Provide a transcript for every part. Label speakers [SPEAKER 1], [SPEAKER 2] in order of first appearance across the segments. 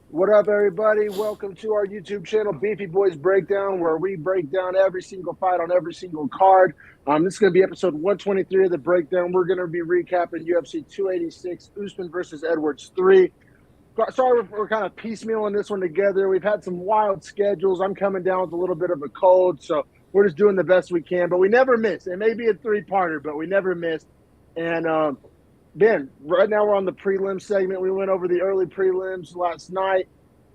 [SPEAKER 1] What up, everybody? Welcome to our YouTube channel, Beefy Boys Breakdown, where we break down every single fight on every single card. This is going to be episode 123 of the breakdown. We're going to be recapping UFC 286, Usman versus Edwards 3. Sorry, we're kind of piecemealing this one together. We've had some wild schedules. I'm coming down with a little bit of a cold, so we're just doing the best we can. But we never miss. It may be a three-parter, but we never miss. And Ben, right now we're on the prelim segment. We went over the early prelims last night,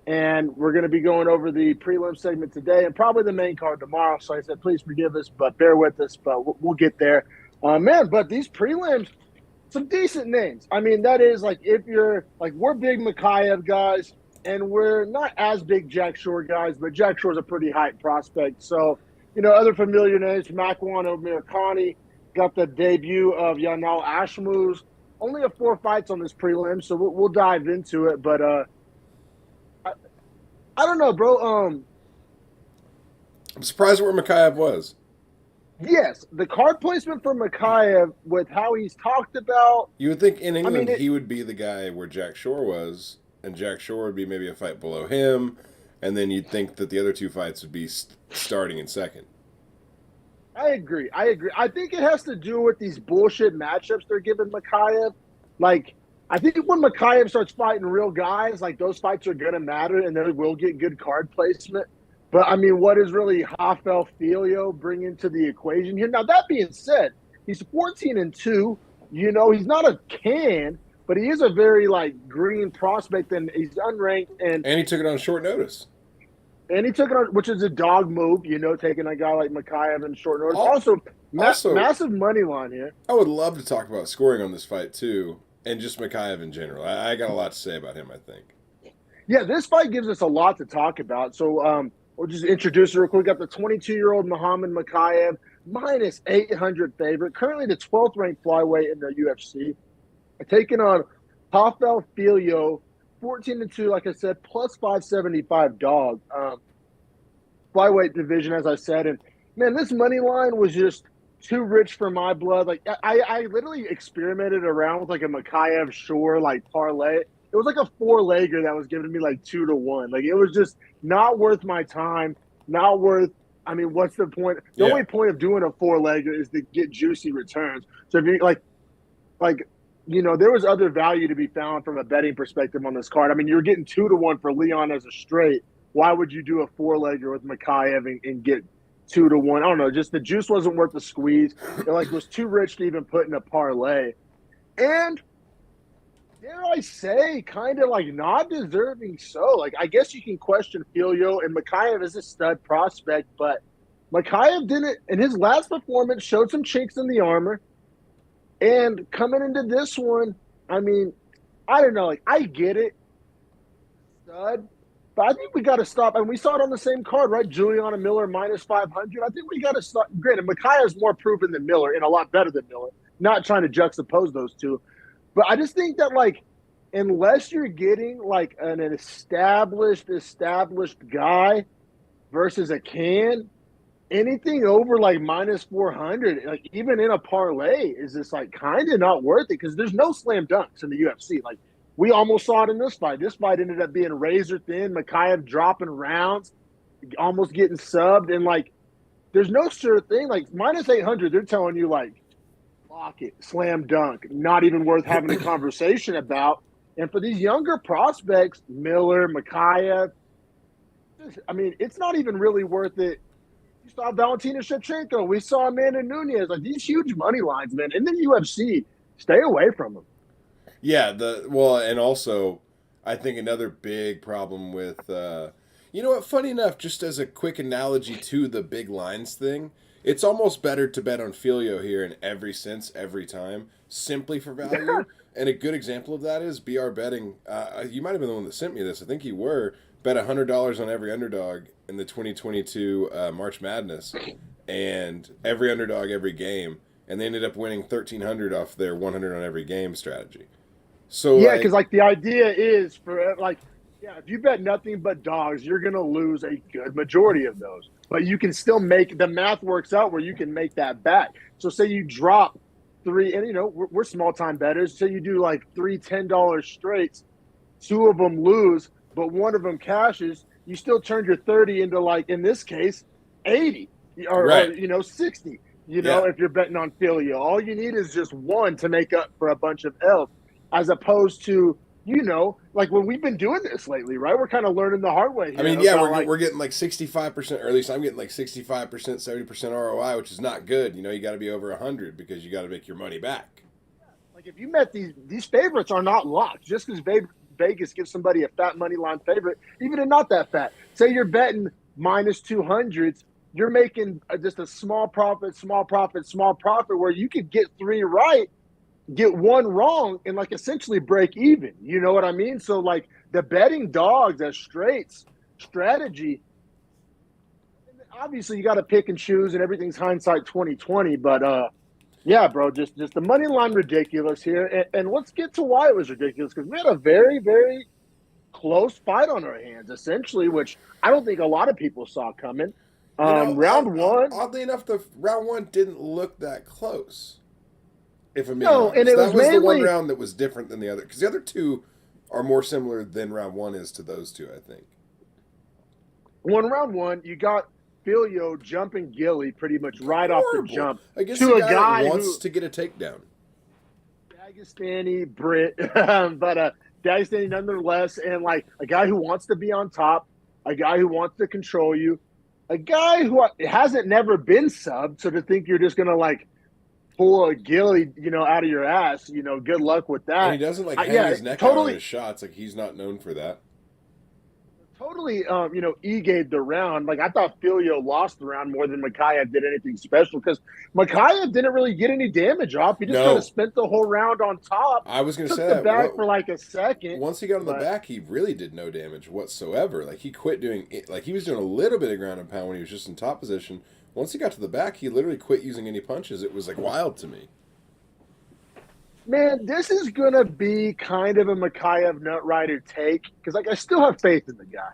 [SPEAKER 1] and we're going to be going over the prelim segment today and probably the main card tomorrow. So I said, please forgive us, but bear with us, but we'll get there. Man, but these prelims, some decent names. I mean, that is like if you're like, we're big Mikhaev guys, and we're not as big Jack Shore guys, but Jack Shore's a pretty hype prospect. So, other familiar names, Makwan Omirkani, got the debut of Yanal Ashmuz. Only have 4 fights on this prelim, so we'll dive into it. But I don't know, bro.
[SPEAKER 2] I'm surprised where Mikhaev was.
[SPEAKER 1] Yes, the card placement for Mikhaev with how he's talked about.
[SPEAKER 2] You would think in
[SPEAKER 1] I mean,
[SPEAKER 2] England he would be the guy where Jack Shore was, and Jack Shore would be maybe a fight below him, and then you'd think that the other 2 fights would be starting in second.
[SPEAKER 1] I agree. I think it has to do with these bullshit matchups they're giving Mikhaev. Like, I think when Mikhaev starts fighting real guys, like those fights are gonna matter and they will get good card placement. But I mean, what is really Rafael Filho bringing to the equation here? Now that being said, he's 14-2. He's not a can, but he is a very like green prospect, and he's unranked
[SPEAKER 2] And he took it on short notice.
[SPEAKER 1] and he took it on, which is a dog move, taking a guy like Mikhaev in short notice. Also, massive money line here.
[SPEAKER 2] I would love to talk about scoring on this fight too, and just Mikhaev in general. I got a lot to say about him, I think.
[SPEAKER 1] Yeah, this fight gives us a lot to talk about. So we'll just introduce it real quick. We got the 22-year-old Muhammad Mikhaev, minus 800 favorite, currently the 12th ranked flyweight in the UFC, taking on Rafael Filho, 14-2, like I said, plus 575 dog. Flyweight division, as I said. And man, this money line was just too rich for my blood. Like I literally experimented around with like a Mikhaev Shore like parlay. It was like a 4-legger that was giving me like 2-1. Like it was just not worth my time. Not worth. I mean, what's the point? The only point of doing a 4-legger is to get juicy returns. So if you there was other value to be found from a betting perspective on this card. I mean, you're getting 2-1 for Leon as a straight. Why would you do a 4-legger with Mikhaev and get 2-1? I don't know. Just the juice wasn't worth the squeeze. It was too rich to even put in a parlay. And dare I say, kind of like not deserving so. Like, I guess you can question Filho, and Mikhaev is a stud prospect, but Mikhaev didn't, in his last performance, showed some chinks in the armor. And coming into this one, I mean, I don't know. Like, I get it. Stud. But I think we got to stop. And we saw it on the same card, right? Juliana Miller minus 500. I think we got to stop. Granted, Mikhaev's more proven than Miller and a lot better than Miller. Not trying to juxtapose those two. But I just think that, like, unless you're getting, like, an established guy versus a can, anything over, like, minus 400, like, even in a parlay, is just, like, kind of not worth it because there's no slam dunks in the UFC. Like, we almost saw it in this fight. This fight ended up being razor thin. Mikhaev dropping rounds, almost getting subbed. And, like, there's no sure thing. Like, minus 800, they're telling you, like, lock it, slam dunk, not even worth having a conversation about. And for these younger prospects, Miller, Mikhaev, I mean, it's not even really worth it. You saw Valentina Shevchenko. We saw Amanda Nunes. Like, these huge money lines, man. In the UFC, stay away from them.
[SPEAKER 2] Yeah, and also, I think another big problem with, you know what, funny enough, just as a quick analogy to the big lines thing, it's almost better to bet on Filio here in every sense, every time, simply for value. And a good example of that is BR Betting. You might have been the one that sent me this. I think you were. Bet $100 on every underdog in the 2022 March Madness, and every underdog every game, and they ended up winning 1,300 off their 100 on every game strategy. So
[SPEAKER 1] yeah, because like the idea is for like, yeah, if you bet nothing but dogs, you're gonna lose a good majority of those. But you can still make the math works out where you can make that back. So say you drop 3, and we're small time bettors. Say you do like 3 $10 straights, 2 of them lose. but one of them cashes, you still turned your 30 into, like, in this case, 80 or
[SPEAKER 2] Right.
[SPEAKER 1] 60.
[SPEAKER 2] Yeah.
[SPEAKER 1] If you're betting on Filio, all you need is just one to make up for a bunch of L's, as opposed to, like when we've been doing this lately, right? We're kind of learning the hard way
[SPEAKER 2] I
[SPEAKER 1] here
[SPEAKER 2] mean, yeah,
[SPEAKER 1] about, like,
[SPEAKER 2] we're getting like 65%, or at least I'm getting like 65%, 70% ROI, which is not good. You got to be over 100 because you got to make your money back.
[SPEAKER 1] like if you met these favorites are not locked just because Vegas gives somebody a fat money line favorite, even if not that fat. Say you're betting minus 200s, you're making just a small profit, small profit, small profit, where you could get three right, get one wrong, and like essentially break even. You know what I mean? So like the betting dogs as straights strategy, obviously you got to pick and choose, and everything's hindsight 2020. But yeah, bro, just the money line ridiculous here, and let's get to why it was ridiculous, because we had a very, very close fight on our hands, essentially, which I don't think a lot of people saw coming. Round one,
[SPEAKER 2] Oddly enough, the round one didn't look that close. If I'm being
[SPEAKER 1] no, and
[SPEAKER 2] honest,
[SPEAKER 1] it
[SPEAKER 2] that
[SPEAKER 1] was
[SPEAKER 2] was the one
[SPEAKER 1] mainly
[SPEAKER 2] round that was different than the other, because the other two are more similar than round one is to those two, I think.
[SPEAKER 1] round one. You got Filio jumping Gilly pretty much right off the
[SPEAKER 2] Horrible.
[SPEAKER 1] jump
[SPEAKER 2] Against a
[SPEAKER 1] to a
[SPEAKER 2] guy that
[SPEAKER 1] guy
[SPEAKER 2] wants
[SPEAKER 1] who
[SPEAKER 2] to get a takedown.
[SPEAKER 1] Dagestani Brit, but Dagestani nonetheless, and like a guy who wants to be on top, a guy who wants to control you, a guy who hasn't never been subbed. So to think you're just gonna like pull a Gilly, out of your ass, good luck with
[SPEAKER 2] And he
[SPEAKER 1] that.
[SPEAKER 2] doesn't like hang
[SPEAKER 1] Yeah,
[SPEAKER 2] his neck out on
[SPEAKER 1] totally,
[SPEAKER 2] his shots. Like he's not known for that.
[SPEAKER 1] totally, E-gave the round. Like I thought Filio lost the round more than Mikhaev did anything special, because Mikhaev didn't really get any damage off. He just kind of
[SPEAKER 2] No,
[SPEAKER 1] spent the whole round on top,
[SPEAKER 2] I was going to say
[SPEAKER 1] took the
[SPEAKER 2] that.
[SPEAKER 1] back for like a second.
[SPEAKER 2] Once he got on the
[SPEAKER 1] But
[SPEAKER 2] back, he really did no damage whatsoever. Like he quit doing it. Like he was doing a little bit of ground and pound when he was just in top position. Once he got to the back, he literally quit using any punches. It was like wild to me.
[SPEAKER 1] man, this is gonna be kind of a Mikhaev Nutrider take, because like I still have faith in the guy.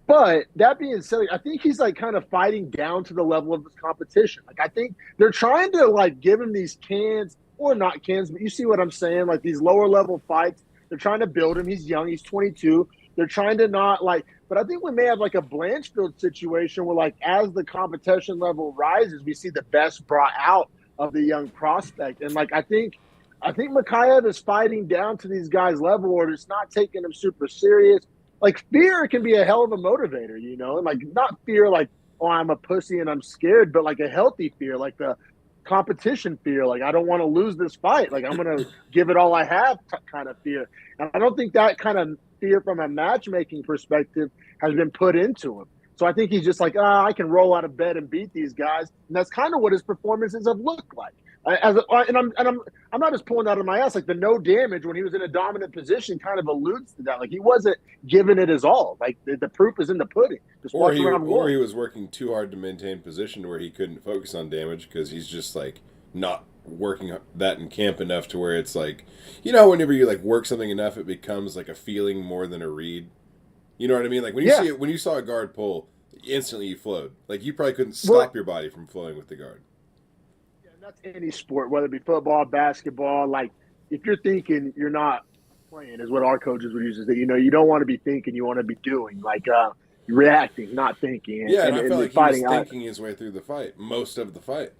[SPEAKER 1] But that being said, I think he's like kind of fighting down to the level of this competition. Like I think they're trying to like give him these cans, or not cans, but you see what I'm saying? Like these lower level fights, they're trying to build him. He's young, he's 22. They're trying to not like, but I think we may have like a Blanchfield situation where like as the competition level rises, we see the best brought out of the young prospect. And like I think Mikhaev is fighting down to these guys' level, or it's not taking them super serious. Like fear can be a hell of a motivator, and like not fear like, oh, I'm a pussy and I'm scared, but like a healthy fear, like the competition fear, like I don't want to lose this fight, like I'm gonna give it all I have kind of fear. And I don't think that kind of fear from a matchmaking perspective has been put into him. So I think he's just like, I can roll out of bed and beat these guys, and that's kind of what his performances have looked like. I'm not just pulling out of my ass. Like the no damage when he was in a dominant position kind of alludes to that. Like he wasn't giving it his all. Like the proof is in the pudding. Just watch around
[SPEAKER 2] Or
[SPEAKER 1] one.
[SPEAKER 2] he was working too hard to maintain position where he couldn't focus on damage because he's just like not working that in camp enough to where it's like, whenever you like work something enough, it becomes like a feeling more than a read. You know what I mean? Like when you see it, when you saw a guard pull, instantly you flowed. Like you probably couldn't stop your body from flowing with the guard.
[SPEAKER 1] That's any sport, whether it be football, basketball. Like if you're thinking, you're not playing, is what our coaches would use. Is that you don't want to be thinking, you want to be doing, like reacting, not thinking.
[SPEAKER 2] Yeah, and I felt like
[SPEAKER 1] fighting
[SPEAKER 2] he was thinking his way through the fight, most of the fight.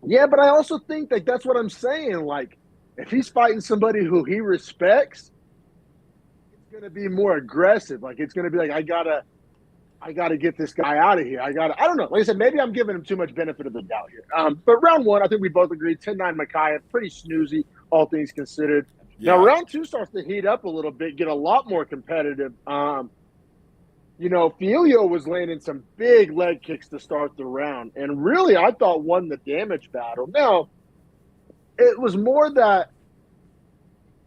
[SPEAKER 1] Yeah, but I also think like that's what I'm saying. Like if he's fighting somebody who he respects, it's gonna be more aggressive. Like it's gonna be like I gotta get this guy out of here. I don't know. Like I said, maybe I'm giving him too much benefit of the doubt here. But round one, I think we both agreed, 10-9 Mikhaev, pretty snoozy, all things considered. Yeah. Now, round two starts to heat up a little bit, get a lot more competitive. Filio was landing some big leg kicks to start the round, and really, I thought won the damage battle. Now, it was more that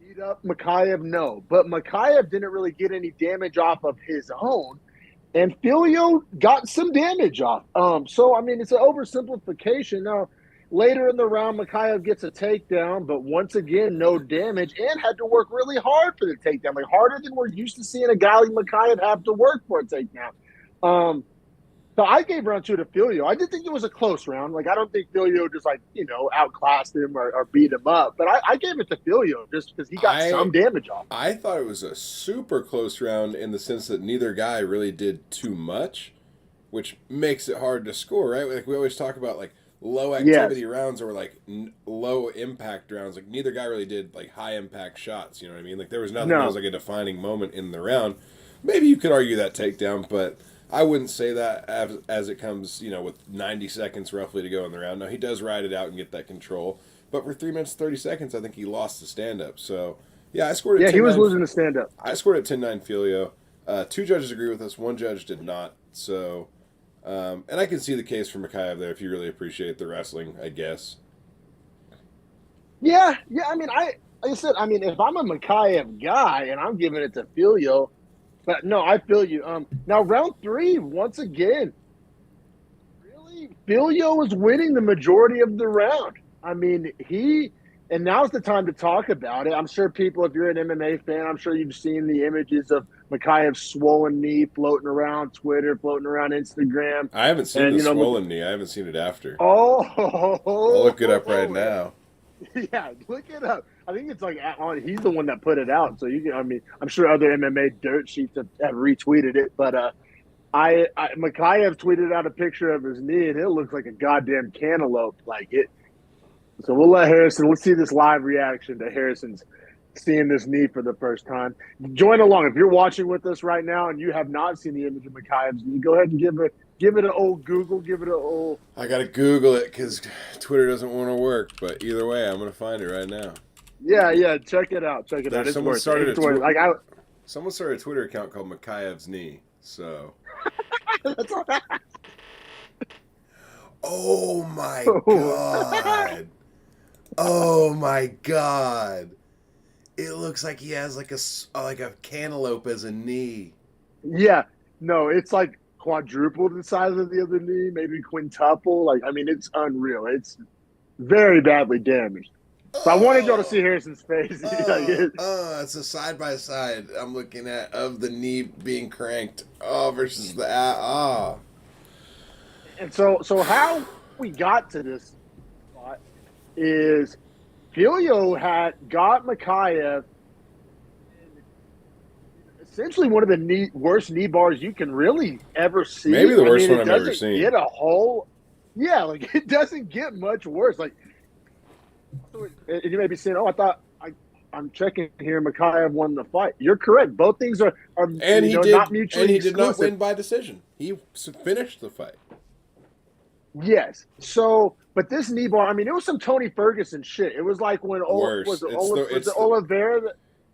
[SPEAKER 1] beat up Mikhaev, no. But Mikhaev didn't really get any damage off of his own. And Filio got some damage off. So, I mean, it's an oversimplification. Now, later in the round, Mikhaev gets a takedown, but once again, no damage, and had to work really hard for the takedown, like harder than we're used to seeing a guy like Mikhaev have to work for a takedown. So I gave round 2 to Filio. I did think it was a close round. Like, I don't think Filio just, like, outclassed him or beat him up. But I gave it to Filio just because he got
[SPEAKER 2] I
[SPEAKER 1] some damage off.
[SPEAKER 2] I thought it was a super close round in the sense that neither guy really did too much, which makes it hard to score, right? Like we always talk about like low
[SPEAKER 1] Yes.
[SPEAKER 2] activity rounds or like low impact rounds. Like neither guy really did like high impact shots. You know what I mean? Like there was nothing that was
[SPEAKER 1] No.
[SPEAKER 2] like a defining moment in the round. Maybe you could argue that takedown, but I wouldn't say that as it comes. With 90 seconds roughly to go in the round. Now he does ride it out and get that control, but for 3 minutes 30 seconds, I think he lost the stand up. So yeah, I scored at
[SPEAKER 1] Yeah, he
[SPEAKER 2] ten
[SPEAKER 1] was
[SPEAKER 2] nine.
[SPEAKER 1] losing the stand up.
[SPEAKER 2] I scored at 10-9 Filio. Two judges agree with us. One judge did not. So, and I can see the case for Mikhaev there if you really appreciate the wrestling, I guess.
[SPEAKER 1] Yeah. Yeah. I mean, like I said, I mean, if I'm a Mikhaev guy and I'm giving it to Filio, but no, I feel you. Now round 3, once again, really, Filio is winning the majority of the round. I mean, and now's the time to talk about it. I'm sure people, if you're an MMA fan, I'm sure you've seen the images of Mikhaev's swollen knee floating around Twitter, floating around Instagram.
[SPEAKER 2] I haven't seen
[SPEAKER 1] And,
[SPEAKER 2] the swollen knee. I haven't seen it after. I'll
[SPEAKER 1] oh,
[SPEAKER 2] look it up right now.
[SPEAKER 1] yeah, look it up. I think it's like he's the one that put it out. So I mean, I'm sure other MMA dirt sheets have retweeted it, but Mikhaev tweeted out a picture of his knee, and it looks like a goddamn cantaloupe. Like it. So we'll let Harrison. Let's see this live reaction to Harrison's seeing this knee for the first time. Join along if you're watching with us right now and you have not seen the image of Mikhaev's knee. Go ahead and give it an old Google. Give it an old.
[SPEAKER 2] I gotta Google it because Twitter doesn't want to work. But either way, I'm gonna find it right now.
[SPEAKER 1] Yeah. Check it out. Check it out. It's
[SPEAKER 2] Someone
[SPEAKER 1] worth
[SPEAKER 2] started
[SPEAKER 1] it. It's worth it. Like
[SPEAKER 2] someone started a Twitter account called Mikhaev's knee. So.
[SPEAKER 1] that's all right.
[SPEAKER 2] Oh my god. Oh my god. It looks like he has like a cantaloupe as a knee.
[SPEAKER 1] Yeah. No, it's like quadruple the size of the other knee, maybe quintuple. Like, I mean, it's unreal. It's very badly damaged. So I wanted y'all to see Harrison's face.
[SPEAKER 2] It's a side by side I'm looking at of the knee being cranked. Versus the
[SPEAKER 1] And so how we got to this spot is Filio had got Mikhaev essentially one of the worst knee bars you can really ever see.
[SPEAKER 2] Maybe the worst one I've ever seen.
[SPEAKER 1] Get a whole, yeah, like it doesn't get much worse. Like, and you may be saying, "Oh, I'm checking here. Mikhaev won the fight." You're correct. Both things are
[SPEAKER 2] and he did
[SPEAKER 1] not mutually
[SPEAKER 2] and he
[SPEAKER 1] exclusive.
[SPEAKER 2] did not win by decision. He finished the fight.
[SPEAKER 1] Yes. So, but this knee bar, I mean, it was some Tony Ferguson shit. It was like when Oliveira.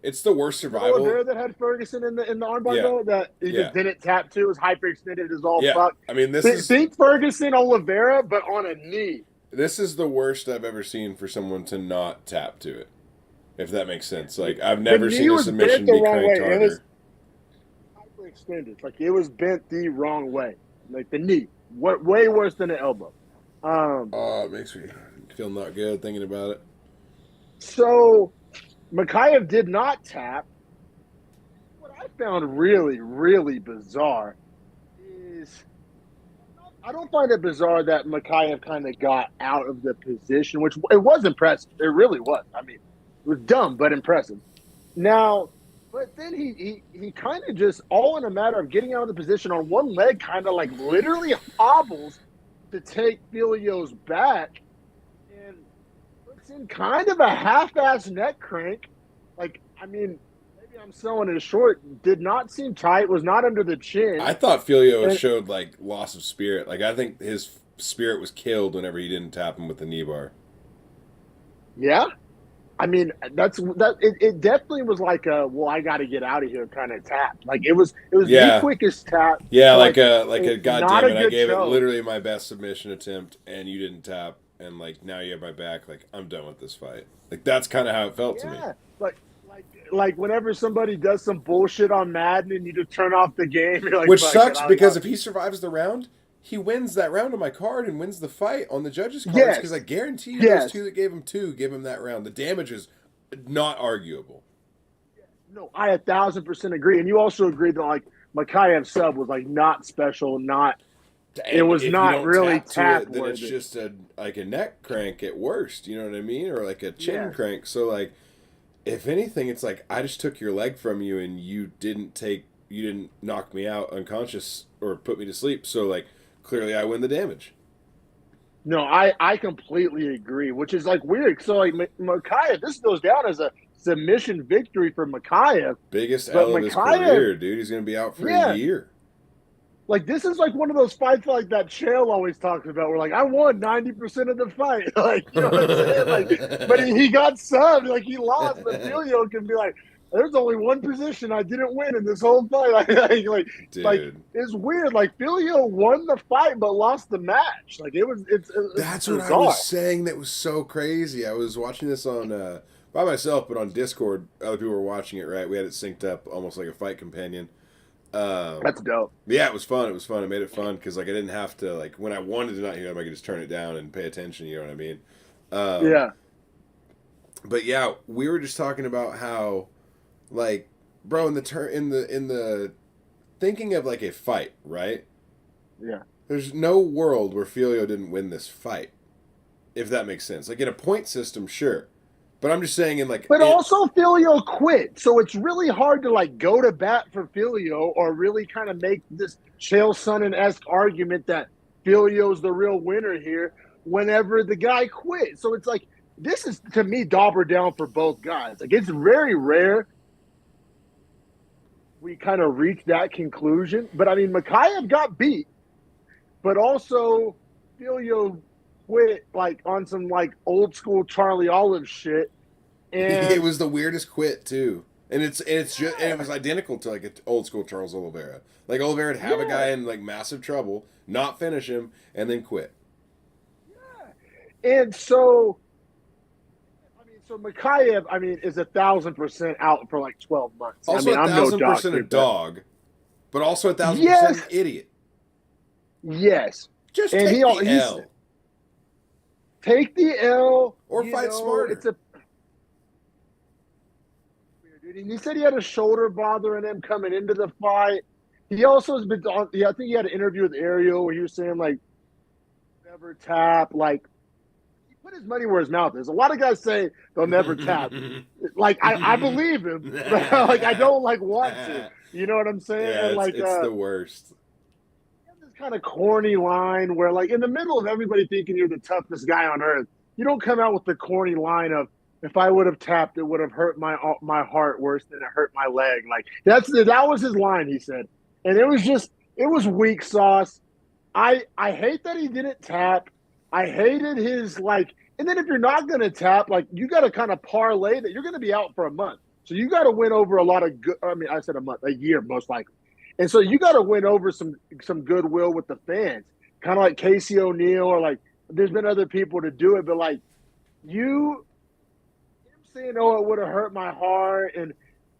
[SPEAKER 2] It's the worst survival.
[SPEAKER 1] Oliveira that had Ferguson in the armbar though, that he just didn't tap to. It was hyperextended as all fuck.
[SPEAKER 2] I mean,
[SPEAKER 1] think Ferguson Oliveira, but on a knee.
[SPEAKER 2] This is the worst I've ever seen for someone to not tap to it. If that makes sense. Like I've never seen a submission be cranked harder. It was
[SPEAKER 1] hyperextended. Like it was bent the wrong way. Like the knee. Way worse than the elbow.
[SPEAKER 2] It makes me feel not good thinking about it.
[SPEAKER 1] So Mikhaev did not tap. What I found really, really bizarre is I don't find it bizarre that Mikhaev kind of got out of the position, which it was impressive. It really was. I mean, it was dumb, but impressive. Now, but then he kind of just, all in a matter of getting out of the position on one leg, kind of like literally hobbles to take Filio's back and puts in kind of a half-ass neck crank. Like, I mean, maybe I'm selling it short. Did not seem tight, was not under the chin.
[SPEAKER 2] I thought Filio showed, like, loss of spirit. Like, I think his spirit was killed whenever he didn't tap him with the knee bar.
[SPEAKER 1] Yeah? I mean, it definitely was like a, well, I got to get out of here kind of tap. Like it was the quickest tap.
[SPEAKER 2] Yeah, like a goddamn it, I gave
[SPEAKER 1] show.
[SPEAKER 2] It literally my best submission attempt, and you didn't tap, and like now you have my back. Like I'm done with this fight. Like that's kind of how it felt to me.
[SPEAKER 1] Like whenever somebody does some bullshit on Madden and you just turn off the game, you're like,
[SPEAKER 2] which sucks because if he survives the round, he wins that round on my card and wins the fight on the judges' cards because I guarantee you those two that gave him give him that round. The damage is not arguable.
[SPEAKER 1] No, I 1,000% agree. And you also agreed that like Mikhaev's sub was like not special, not it
[SPEAKER 2] And
[SPEAKER 1] was
[SPEAKER 2] if you
[SPEAKER 1] not
[SPEAKER 2] don't
[SPEAKER 1] really
[SPEAKER 2] tap to
[SPEAKER 1] tap
[SPEAKER 2] it, then it's
[SPEAKER 1] worthy.
[SPEAKER 2] just like a neck crank at worst. You know what I mean? Or like a chin
[SPEAKER 1] Yes.
[SPEAKER 2] crank. So like, if anything, it's like I just took your leg from you and you didn't knock me out unconscious or put me to sleep. So like, clearly I win the damage.
[SPEAKER 1] No, I completely agree, which is like weird. So like Makayev, this goes down as a submission victory for Makayev,
[SPEAKER 2] Biggest
[SPEAKER 1] but
[SPEAKER 2] L of his
[SPEAKER 1] Makayev,
[SPEAKER 2] career, dude. He's gonna be out for a
[SPEAKER 1] yeah,
[SPEAKER 2] year.
[SPEAKER 1] like this is like one of those fights like that Chael always talks about. Where like I won 90% of the fight, like you know what I'm saying? Like, but he got subbed, like he lost. But Filio can be like, there's only one position I didn't win in this whole fight. Like
[SPEAKER 2] Dude.
[SPEAKER 1] it's weird. Like Filio won the fight but lost the match. Like it's
[SPEAKER 2] That's what I was
[SPEAKER 1] bizarre.
[SPEAKER 2] saying. That was so crazy. I was watching this on by myself, but on Discord, other people were watching it. Right, we had it synced up, almost like a fight companion.
[SPEAKER 1] That's dope.
[SPEAKER 2] Yeah, it was fun. It was fun. It made it fun because like I didn't have to like when I wanted to not hear them, I could just turn it down and pay attention. You know what I mean? Um,
[SPEAKER 1] Yeah.
[SPEAKER 2] but yeah, we were just talking about how, like, bro, in the thinking of like a fight, right?
[SPEAKER 1] Yeah.
[SPEAKER 2] There's no world where Filio didn't win this fight, if that makes sense. Like in a point system, sure, but I'm just saying in like
[SPEAKER 1] But
[SPEAKER 2] it,
[SPEAKER 1] also Filio quit. So it's really hard to like go to bat for Filio or really kind of make this Chael Sonnen-esque argument that Filio's the real winner here whenever the guy quit. So it's like this is to me dauber down for both guys. Like it's very rare we kind of reach that conclusion. But I mean Makayev got beat, but also Filio quit like on some like old school Charlie Olive shit.
[SPEAKER 2] it
[SPEAKER 1] And
[SPEAKER 2] was the weirdest quit too. And it's just and it was identical to like an old school Charles Oliveira. Like Oliveira would have a guy
[SPEAKER 1] yeah,
[SPEAKER 2] in like massive trouble, not finish him, and then quit.
[SPEAKER 1] and so I mean, so Makayev, I mean, is 1,000% out for like 12 months. I
[SPEAKER 2] Also
[SPEAKER 1] mean,
[SPEAKER 2] a
[SPEAKER 1] I'm no
[SPEAKER 2] 1000% a
[SPEAKER 1] doctor, but
[SPEAKER 2] dog, but also 1000%
[SPEAKER 1] yes,
[SPEAKER 2] an idiot.
[SPEAKER 1] yes,
[SPEAKER 2] Just
[SPEAKER 1] and
[SPEAKER 2] take the
[SPEAKER 1] he's
[SPEAKER 2] L
[SPEAKER 1] take the L.
[SPEAKER 2] or
[SPEAKER 1] You
[SPEAKER 2] fight
[SPEAKER 1] know, it's
[SPEAKER 2] smarter.
[SPEAKER 1] a dude. And he said he had a shoulder bothering him coming into the fight. He also has been on. Yeah, I think he had an interview with Ariel where he was saying like never tap. Like he put his money where his mouth is. A lot of guys say they'll never tap. Like I believe him, but like I don't like want to. You know what I'm saying?
[SPEAKER 2] Yeah,
[SPEAKER 1] And like
[SPEAKER 2] it's the worst.
[SPEAKER 1] this kind of corny line where like in the middle of everybody thinking you're the toughest guy on earth, you don't come out with the corny line of if I would have tapped, it would have hurt my heart worse than it hurt my leg. Like that was his line, he said, and it was weak sauce. I hate that he didn't tap. I hated his like, and then if you're not gonna tap, like you got to kind of parlay that you're gonna be out for a month, so you got to win over a lot of good. I mean, I said a month, a year most likely, and so you got to win over some goodwill with the fans, kind of like Casey O'Neill or like there's been other people to do it, but like you saying, "Oh, it would have hurt my heart," and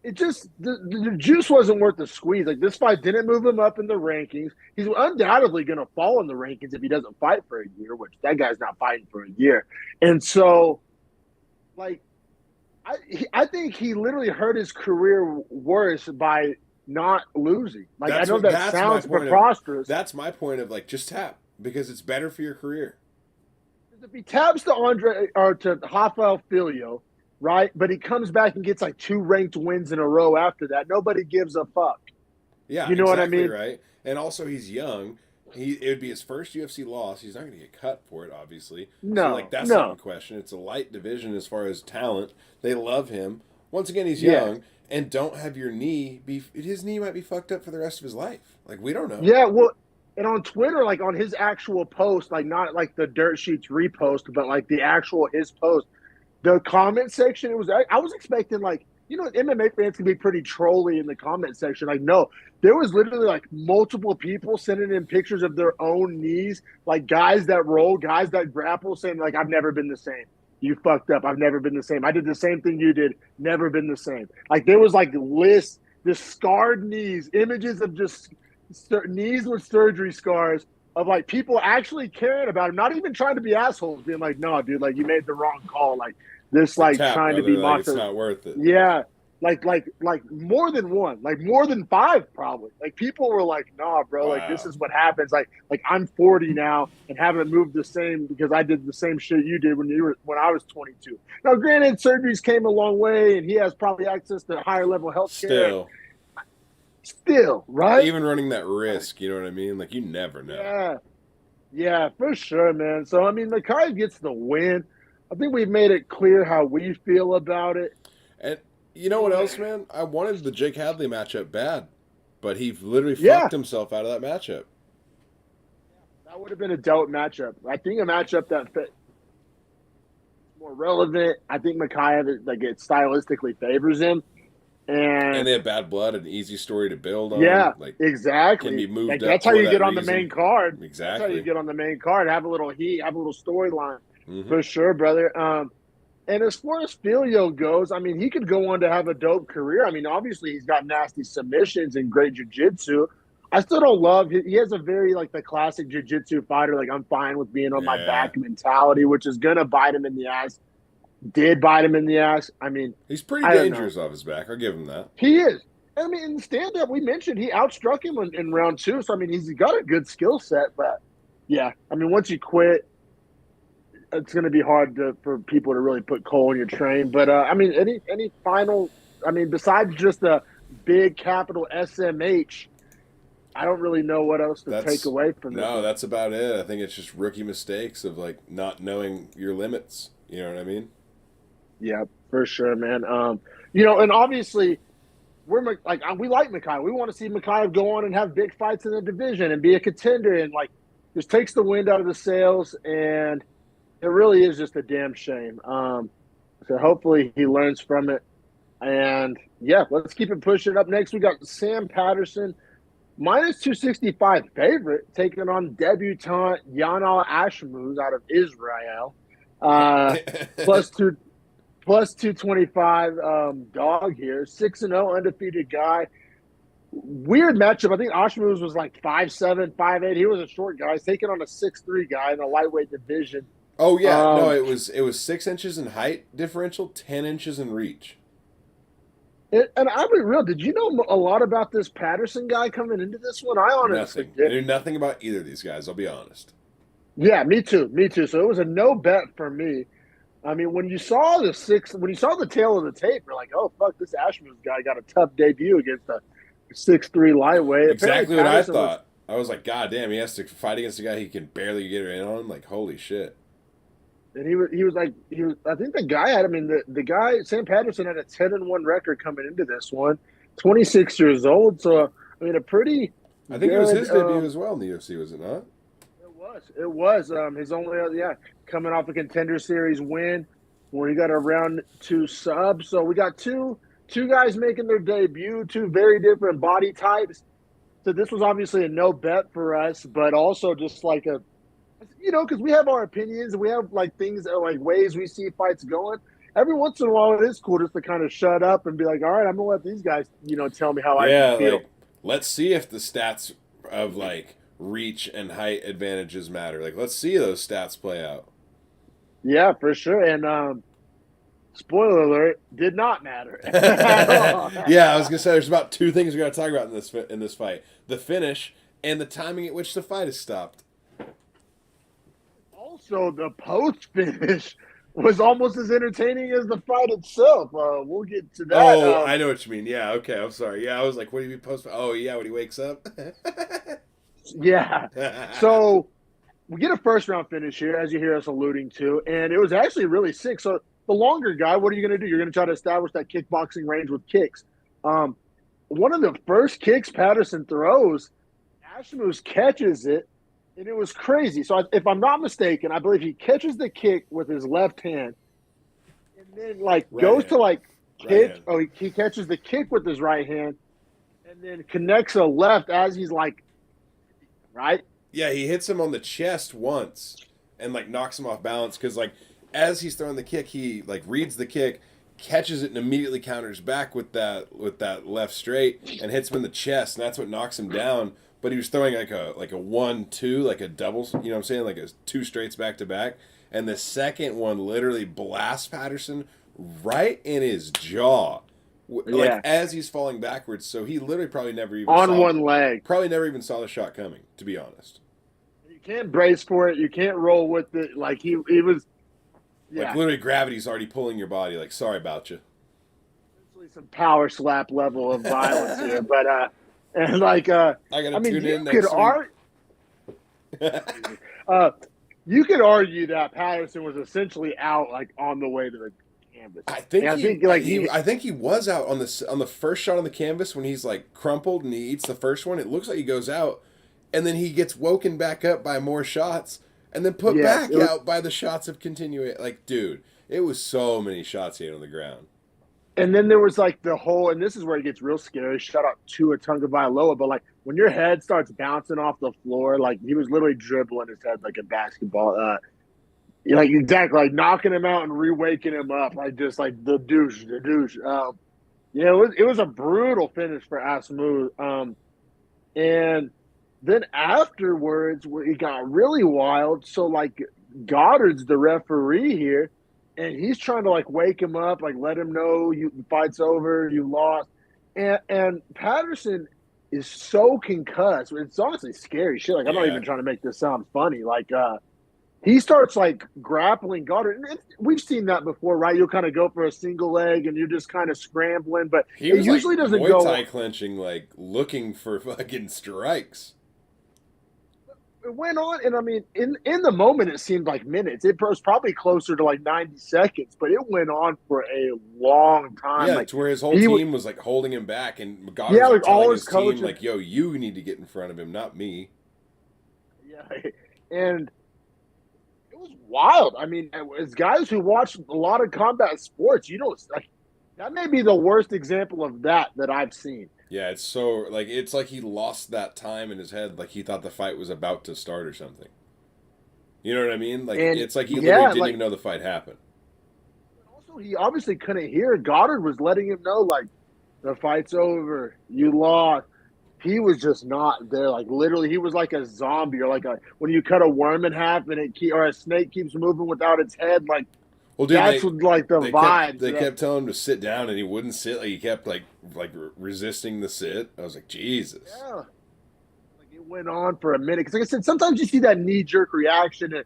[SPEAKER 1] it just the juice wasn't worth the squeeze. Like this fight didn't move him up in the rankings. He's undoubtedly going to fall in the rankings if he doesn't fight for a year, which that guy's not fighting for a year. And so, like, I think he literally hurt his career worse by not losing. Like I know that sounds preposterous.
[SPEAKER 2] That's my point of like just tap because it's better for your career.
[SPEAKER 1] If he taps to Andre or to Rafael Filio, right? But he comes back and gets like 2 ranked wins in a row after that. Nobody gives a fuck.
[SPEAKER 2] Yeah,
[SPEAKER 1] You know what I
[SPEAKER 2] exactly
[SPEAKER 1] mean?
[SPEAKER 2] right. And also he's young. It would be his first UFC loss. He's not going to get cut for it, obviously. So like
[SPEAKER 1] No,
[SPEAKER 2] that's not in
[SPEAKER 1] no.
[SPEAKER 2] question. It's a light division as far as talent. They love him. Once again, he's
[SPEAKER 1] Yeah.
[SPEAKER 2] young and don't have your knee be. His knee might be fucked up for the rest of his life. Like we don't know.
[SPEAKER 1] Yeah, well, and on Twitter, like on his actual post, like not like the Dirt Sheets repost, but like the actual his post, the comment section, it was I was expecting like MMA fans can be pretty trolly in the comment section. Like no, there was literally like multiple people sending in pictures of their own knees, like guys that roll, guys that grapple, saying like I've never been the same. You fucked up. I've never been the same. I did the same thing you did. Never been the same. Like there was like lists, just scarred knees, images of just knees with surgery scars of like people actually caring about him, not even trying to be assholes, being like, no, dude, like you made the wrong call. Like this,
[SPEAKER 2] Like
[SPEAKER 1] like
[SPEAKER 2] tap,
[SPEAKER 1] trying to
[SPEAKER 2] brother.
[SPEAKER 1] be
[SPEAKER 2] Like it's
[SPEAKER 1] macho.
[SPEAKER 2] not worth it.
[SPEAKER 1] Yeah. like more than one, like more than five, probably. Like people were like, "Nah, bro, like this
[SPEAKER 2] Wow.
[SPEAKER 1] is what happens." Like I'm 40 now and haven't moved the same because I did the same shit you did when I was 22. Now, granted, surgeries came a long way, and he has probably access to higher level health care.
[SPEAKER 2] Still,
[SPEAKER 1] Still, right?
[SPEAKER 2] even running that risk, you know what I mean? Like, you never know.
[SPEAKER 1] Yeah, yeah, for sure, man. So I mean, Makai gets the win. I think we've made it clear how we feel about it.
[SPEAKER 2] And you know what else, man? I wanted the Jake Hadley matchup bad, but he literally
[SPEAKER 1] Yeah,
[SPEAKER 2] fucked himself out of that matchup.
[SPEAKER 1] that would have been a dope matchup. I think a matchup that fit more relevant. I think Makayev like it stylistically favors him,
[SPEAKER 2] And
[SPEAKER 1] and
[SPEAKER 2] they have bad blood, an easy story to build on.
[SPEAKER 1] yeah,
[SPEAKER 2] Like, can
[SPEAKER 1] exactly.
[SPEAKER 2] be moved
[SPEAKER 1] Like
[SPEAKER 2] up
[SPEAKER 1] that's how
[SPEAKER 2] for
[SPEAKER 1] you
[SPEAKER 2] that
[SPEAKER 1] get on the main
[SPEAKER 2] reason.
[SPEAKER 1] card. That's how you
[SPEAKER 2] Exactly.
[SPEAKER 1] get on the main card. Have a little heat. Have a little storyline
[SPEAKER 2] Hmm.
[SPEAKER 1] for sure, brother. And as far as Filio goes, I mean, he could go on to have a dope career. I mean, obviously he's got nasty submissions and great jiu-jitsu. I still don't love he has a very like the classic jiu-jitsu fighter, like I'm fine with being on my
[SPEAKER 2] Yeah.
[SPEAKER 1] back mentality, which is gonna bite him in the ass. Did bite him in the ass. I mean,
[SPEAKER 2] He's pretty
[SPEAKER 1] I don't know.
[SPEAKER 2] dangerous off his back. I'll give him that.
[SPEAKER 1] He is. I mean, in stand up, we mentioned he outstruck him in round two. So, I mean, he's got a good skill set. But yeah, I mean, once you quit, it's going to be hard for people to really put coal in your train. But I mean, any final, I mean, besides just a big capital SMH, I don't really know what else to take
[SPEAKER 2] That's
[SPEAKER 1] away from this
[SPEAKER 2] no,
[SPEAKER 1] one.
[SPEAKER 2] that's about it. I think it's just rookie mistakes of like not knowing your limits. You know what I mean?
[SPEAKER 1] Yeah, for sure, man. And obviously, we like Mikhail. We want to see Mikhail go on and have big fights in the division and be a contender and like just takes the wind out of the sails. And it really is just a damn shame. So hopefully he learns from it. And yeah, let's keep it pushing. Up next, we got Sam Patterson, minus 265 favorite, taking on debutant Yanal Ashmuz out of Israel. Uh, plus two plus 225 dog here. 6-0 undefeated guy. Weird matchup. I think Ashmuz was like 5'7", 5'8". He was a short guy. He's taking on a 6'3" guy in the lightweight division.
[SPEAKER 2] Oh yeah, no,
[SPEAKER 1] Um,
[SPEAKER 2] it was 6 inches in height differential, 10 inches in reach.
[SPEAKER 1] and I'll be real. Did you know a lot about this Patterson guy coming into this one? I honestly
[SPEAKER 2] Nothing. I
[SPEAKER 1] didn't.
[SPEAKER 2] knew nothing about either of these guys. I'll be honest.
[SPEAKER 1] Yeah, me too. Me too. So it was a no bet for me. I mean, when you saw the tail of the tape, you're like, oh fuck, this Ashmuz guy got a tough debut against a 6'3" lightweight. Apparently
[SPEAKER 2] Exactly what I
[SPEAKER 1] Patterson was
[SPEAKER 2] thought. I was like, God damn, he has to fight against a guy he can barely get in on. Like, holy shit.
[SPEAKER 1] and he was I think the guy had, I mean, the guy Sam Patterson had a 10-1 record coming into this one, 26 years old. So I mean a pretty
[SPEAKER 2] I think it was
[SPEAKER 1] good
[SPEAKER 2] his debut as well in the UFC, was it not?
[SPEAKER 1] it was his only coming off a contender series win where he got a round two sub. So we got two guys making their debut, two very different body types. So this was obviously a no bet for us, but also just like because we have our opinions and we have like things that, like ways we see fights going. Every once in a while, it is cool just to kind of shut up and be like, all right, I'm gonna let these guys, tell me how I should
[SPEAKER 2] Yeah,
[SPEAKER 1] feel.
[SPEAKER 2] like, let's see if the stats of like reach and height advantages matter. Like, let's see those stats play out.
[SPEAKER 1] Yeah, for sure. And spoiler alert, did not matter at all.
[SPEAKER 2] Yeah, I was gonna say there's about two things we got to talk about in this fight: the finish and the timing at which the fight is stopped.
[SPEAKER 1] Also, the post finish was almost as entertaining as the fight itself. We'll get to that.
[SPEAKER 2] Oh, I know what you mean. Yeah, okay, I'm sorry. Yeah, I was like, what do you mean post? Oh, yeah, when he wakes up.
[SPEAKER 1] Yeah. So we get a first round finish here, as you hear us alluding to, and it was actually really sick. So the longer guy, what are you going to do? You're going to try to establish that kickboxing range with kicks. Um, One of the first kicks Patterson throws, Ashmus catches it, and it was crazy. So if I'm not mistaken, I believe he catches the kick with his left hand, and then like
[SPEAKER 2] Right
[SPEAKER 1] goes to
[SPEAKER 2] hand.
[SPEAKER 1] like
[SPEAKER 2] Right
[SPEAKER 1] kick.
[SPEAKER 2] hand.
[SPEAKER 1] Oh, he catches the kick with his right hand, and then connects a left as he's like, right.
[SPEAKER 2] Yeah, he hits him on the chest once and like knocks him off balance because like as he's throwing the kick, he like reads the kick, catches it, and immediately counters back with that left straight and hits him in the chest, and that's what knocks him down. But he was throwing like a 1-2, like a doubles, you know what I'm saying, like a two straights back to back, and the second one literally blasts Patterson right in his jaw. like
[SPEAKER 1] Yeah,
[SPEAKER 2] as he's falling backwards. So he literally
[SPEAKER 1] on one leg.
[SPEAKER 2] probably never even saw the shot coming. To be honest,
[SPEAKER 1] You can't brace for it. You can't roll with it. Like he was.
[SPEAKER 2] like
[SPEAKER 1] Yeah,
[SPEAKER 2] literally gravity's already pulling your body. Like sorry about you.
[SPEAKER 1] essentially some power slap level of violence here, but and like
[SPEAKER 2] I gotta
[SPEAKER 1] I mean,
[SPEAKER 2] tune in next week.
[SPEAKER 1] Crazy. Uh, you could argue that Patterson was essentially out like on the way to the canvas.
[SPEAKER 2] I think
[SPEAKER 1] And I
[SPEAKER 2] he,
[SPEAKER 1] think like
[SPEAKER 2] I think he was out on the first shot on the canvas when he's like crumpled and he eats the first one. It looks like he goes out, and then he gets woken back up by more shots, and then put
[SPEAKER 1] yes,
[SPEAKER 2] back out by the shots of continuing. Like, dude, it was so many shots he had on the ground.
[SPEAKER 1] and then there was like the whole, and this is where it gets real scary. Shout out to Tonga Vailoa, but like when your head starts bouncing off the floor, like he was literally dribbling his head like a basketball. Like exactly, like knocking him out and re-waking him up, like just like the douche, the douche. Yeah, it was a brutal finish for Asmu. And then afterwards, it got really wild. So like Goddard's the referee here, and he's trying to like wake him up, like let him know you fight's over, you lost. And Patterson is so concussed. It's honestly scary shit. Like I'm not
[SPEAKER 2] Yeah,
[SPEAKER 1] even trying to make this sound funny. Like he starts like grappling Goddard. And we've seen that before, right? You'll kind of go for a single leg and you're just kind of scrambling, but
[SPEAKER 2] he
[SPEAKER 1] it
[SPEAKER 2] was like
[SPEAKER 1] usually doesn't
[SPEAKER 2] Muay
[SPEAKER 1] go.
[SPEAKER 2] Thai clenching, like looking for fucking strikes.
[SPEAKER 1] It went on, and I mean, in the moment, it seemed like minutes. It was probably closer to like 90 seconds, but it went on for a long time.
[SPEAKER 2] Yeah,
[SPEAKER 1] Like
[SPEAKER 2] to where his whole
[SPEAKER 1] he,
[SPEAKER 2] team was like holding him back, and Goddard
[SPEAKER 1] yeah,
[SPEAKER 2] was like
[SPEAKER 1] like all
[SPEAKER 2] telling
[SPEAKER 1] his
[SPEAKER 2] his team,
[SPEAKER 1] coaches,
[SPEAKER 2] like, "Yo, you need to get in front of him, not me."
[SPEAKER 1] yeah, and it was wild. I mean, as guys who watch a lot of combat sports, like that may be the worst example of that I've seen.
[SPEAKER 2] Yeah, it's like he lost that time in his head, like he thought the fight was about to start or something. You know what I mean? Like
[SPEAKER 1] And
[SPEAKER 2] it's like he literally
[SPEAKER 1] yeah,
[SPEAKER 2] didn't
[SPEAKER 1] like
[SPEAKER 2] even know the fight happened.
[SPEAKER 1] also he obviously couldn't hear. Goddard was letting him know, like the fight's over, you lost. He was just not there. Like literally, he was like a zombie, or like a when you cut a worm in half and or a snake keeps moving without its head. Like
[SPEAKER 2] Well, dude,
[SPEAKER 1] that's what like the vibes.
[SPEAKER 2] they kept telling him to sit down, and he wouldn't sit. Like he kept like resisting the sit. I was like, Jesus.
[SPEAKER 1] Yeah, like it went on for a minute. Because like I said, sometimes you see that knee jerk reaction, and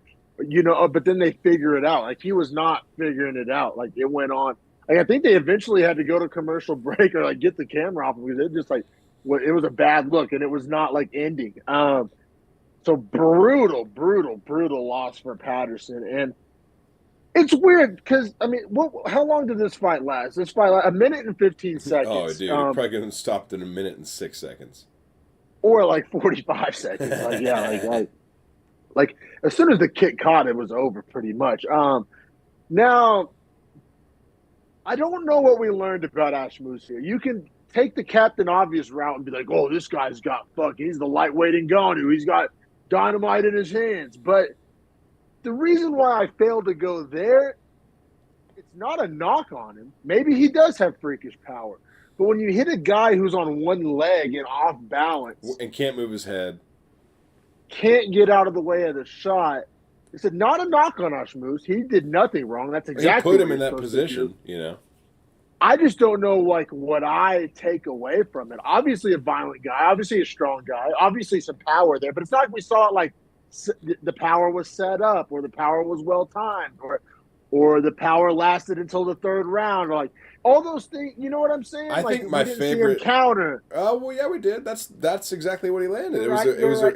[SPEAKER 1] but then they figure it out. Like he was not figuring it out. Like it went on. Like I think they eventually had to go to commercial break or like get the camera off because it just like it was a bad look and it was not like ending. So brutal, brutal, brutal loss for Patterson. And it's weird because I mean, how long did this fight last? This fight a minute and 15
[SPEAKER 2] Oh,
[SPEAKER 1] seconds,
[SPEAKER 2] dude, it probably could have stopped in a minute and 6 seconds.
[SPEAKER 1] or like 45 seconds. Like yeah, like as soon as the kick caught, it was over pretty much. Now I don't know what we learned about Ash Moose here. You can take the Captain Obvious route and be like, oh, this guy's got he's the lightweight in Ngannou. He's got dynamite in his hands. But the reason why I failed to go there, it's not a knock on him. Maybe he does have freakish power. But when you hit a guy who's on one leg and off balance
[SPEAKER 2] And can't move his head.
[SPEAKER 1] can't get out of the way of the shot, it's not a knock on Ash Moose. He did nothing wrong. That's exactly
[SPEAKER 2] He put him
[SPEAKER 1] what
[SPEAKER 2] in
[SPEAKER 1] you're
[SPEAKER 2] that
[SPEAKER 1] supposed to do.
[SPEAKER 2] position, you know.
[SPEAKER 1] I just don't know like what I take away from it. Obviously a violent guy, obviously a strong guy, obviously some power there, but it's not like we saw it like the power was set up or the power was well timed or the power lasted until the third round or like all those things. You know what I'm saying?
[SPEAKER 2] I
[SPEAKER 1] like
[SPEAKER 2] think my
[SPEAKER 1] we didn't
[SPEAKER 2] favorite
[SPEAKER 1] see him counter.
[SPEAKER 2] Oh well, yeah, we did. That's exactly what he landed. He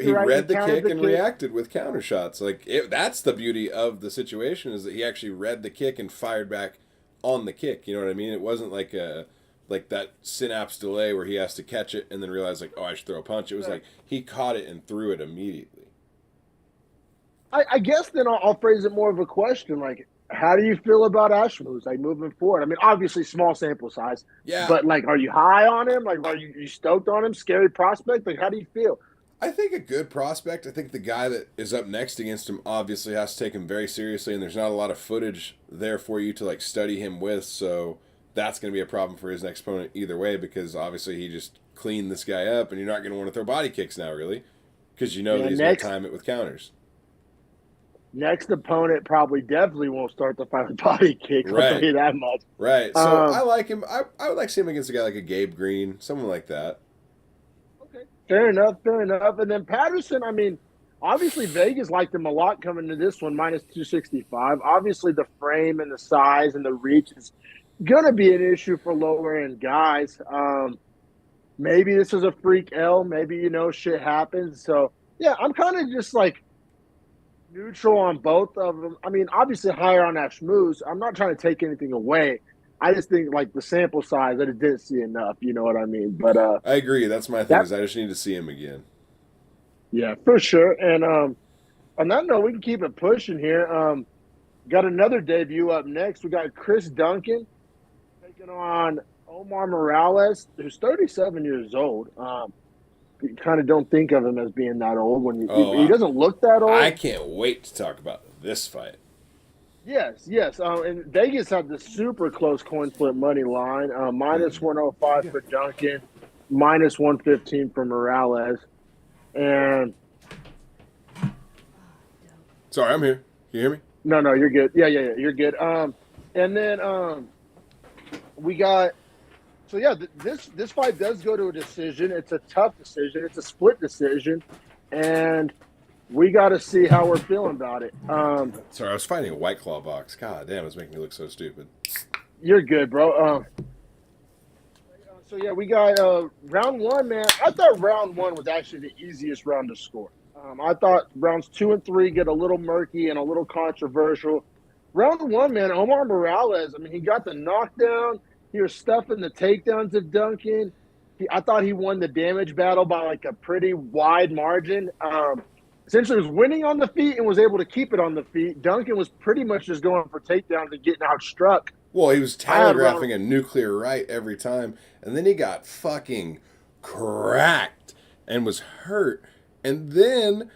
[SPEAKER 1] You're right.
[SPEAKER 2] read
[SPEAKER 1] He
[SPEAKER 2] the
[SPEAKER 1] countered
[SPEAKER 2] kick
[SPEAKER 1] the
[SPEAKER 2] and
[SPEAKER 1] kick.
[SPEAKER 2] reacted with counter shots. That's the beauty of the situation is that he actually read the kick and fired back on the kick. You know what I mean? It wasn't like that synapse delay where he has to catch it and then realize like, oh, I should throw a punch. It was like he caught it and threw it immediately.
[SPEAKER 1] I guess then I'll phrase it more of a question like, how do you feel about Ash Moose, like moving forward? I mean, obviously small sample size,
[SPEAKER 2] Yeah,
[SPEAKER 1] but like, are you high on him? Like, are you stoked on him? Scary prospect? Like, how do you feel?
[SPEAKER 2] I think a good prospect. I think the guy that is up next against him obviously has to take him very seriously, and there's not a lot of footage there for you to like study him with. So that's going to be a problem for his next opponent either way because obviously he just cleaned this guy up, and you're not going to want to throw body kicks now, really, because you know that he's going to time it with counters.
[SPEAKER 1] Next opponent probably definitely won't start the fight with body kick. I'll tell
[SPEAKER 2] Right.
[SPEAKER 1] you that much.
[SPEAKER 2] Right. So I
[SPEAKER 1] Um,
[SPEAKER 2] like him. I would like to see him against a guy like a Gabe Green, someone like that.
[SPEAKER 1] okay, fair enough, fair enough. And then Patterson, I mean, obviously Vegas liked him a lot coming to this one, minus 265. Obviously, the frame and the size and the reach is going to be an issue for lower end guys. Maybe this is a freak L. Maybe, shit happens. So, yeah, I'm kind of just like neutral on both of them. I mean, obviously higher on Ashmoose. I'm not trying to take anything away. I just think like the sample size that it didn't see enough. You know what I mean? But
[SPEAKER 2] I agree. That's my thing.
[SPEAKER 1] that
[SPEAKER 2] Is I just need to see him again.
[SPEAKER 1] yeah, for sure. And on that note, we can keep it pushing here. Got another debut up next. We got Chris Duncan taking on Omar Morales, who's 37 years old. You kind of don't think of him as being that old when
[SPEAKER 2] Oh,
[SPEAKER 1] he doesn't look that
[SPEAKER 2] I
[SPEAKER 1] old.
[SPEAKER 2] can't wait to talk about this fight.
[SPEAKER 1] Yes, yes. And Vegas had the super close coin flip money line, minus 105 for Duncan, minus 115 for Morales. And
[SPEAKER 2] Sorry, I'm here. Can you hear me?
[SPEAKER 1] no, you're good. Yeah, you're good. And then we got so yeah, this fight does go to a decision. It's a tough decision. It's a split decision, and we got to see how we're feeling about it.
[SPEAKER 2] Sorry, I was fighting a White Claw box. God damn, it's making me look so stupid.
[SPEAKER 1] You're good, bro. So yeah, we got round one, man. I thought round one was actually the easiest round to score. I thought rounds 2 and 3 get a little murky and a little controversial. Round one, man, Omar Morales. I mean, he got the knockdown. He was stuffing the takedowns of Duncan. I thought he won the damage battle by like a pretty wide margin. Essentially, was winning on the feet and was able to keep it on the feet. Duncan was pretty much just going for takedowns and getting outstruck.
[SPEAKER 2] Well, he was
[SPEAKER 1] I had round
[SPEAKER 2] telegraphing a nuclear right every time, and then he got fucking cracked and was hurt. And then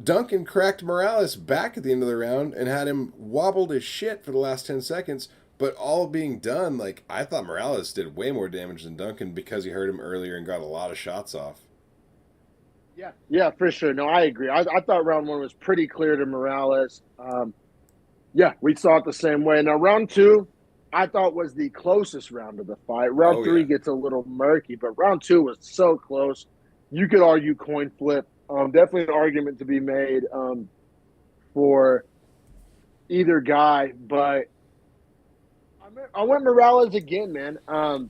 [SPEAKER 2] Duncan cracked Morales back at the end of the round and had him wobbled as shit for the last 10 seconds. But all being done, like, I thought Morales did way more damage than Duncan because he hurt him earlier and got a lot of shots off.
[SPEAKER 1] Yeah, for sure. No, I agree. I thought round one was pretty clear to Morales. Yeah, we saw it the same way. Now, round two, I thought was the closest round of the fight. Round
[SPEAKER 2] Oh,
[SPEAKER 1] three
[SPEAKER 2] yeah.
[SPEAKER 1] gets a little murky, but round two was so close. You could argue coin flip. Definitely an argument to be made for either guy, but I went Morales again, man. The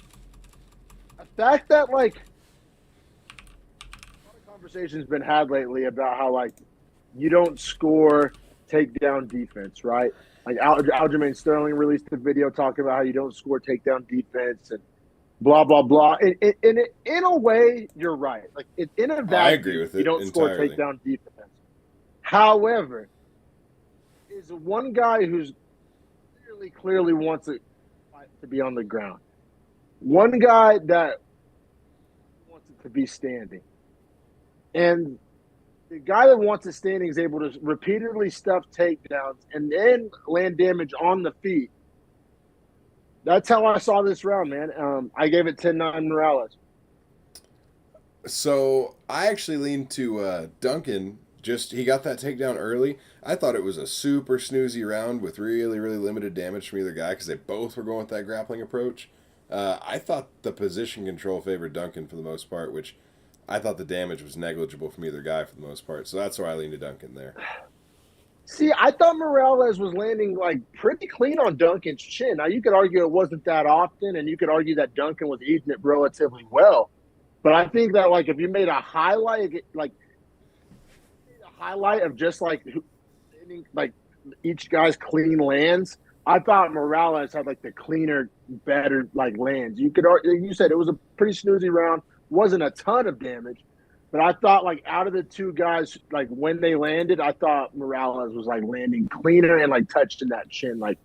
[SPEAKER 1] fact that like a lot of conversations been had lately about how like you don't score takedown defense, right? Like Aljamain Sterling released a video talking about how you don't score takedown defense and blah blah blah. In a way, you're right. Like in a
[SPEAKER 2] I agree
[SPEAKER 1] vacuum,
[SPEAKER 2] with
[SPEAKER 1] you
[SPEAKER 2] it
[SPEAKER 1] don't score
[SPEAKER 2] entirely.
[SPEAKER 1] takedown defense. However, is one guy who's clearly wants it to be on the ground. One guy that wants it to be standing. And the guy that wants it standing is able to repeatedly stuff takedowns and then land damage on the feet. That's how I saw this round, man. I gave it 10-9 Morales.
[SPEAKER 2] So I actually leaned to Duncan. Just he got that takedown early. I thought it was a super snoozy round with really limited damage from either guy because they both were going with that grappling approach. I thought the position control favored Duncan for the most part, which I thought the damage was negligible from either guy for the most part. So that's why I leaned to Duncan there.
[SPEAKER 1] See, I thought Morales was landing like pretty clean on Duncan's chin. Now you could argue it wasn't that often, and you could argue that Duncan was eating it relatively well. But I think that like if you made a highlight, like a highlight of just like each guy's clean lands, I thought Morales had like the cleaner, better like lands. You said it was a pretty snoozy round, wasn't a ton of damage, but I thought like out of the two guys, like when they landed, I thought Morales was like landing cleaner and like touching that chin. Like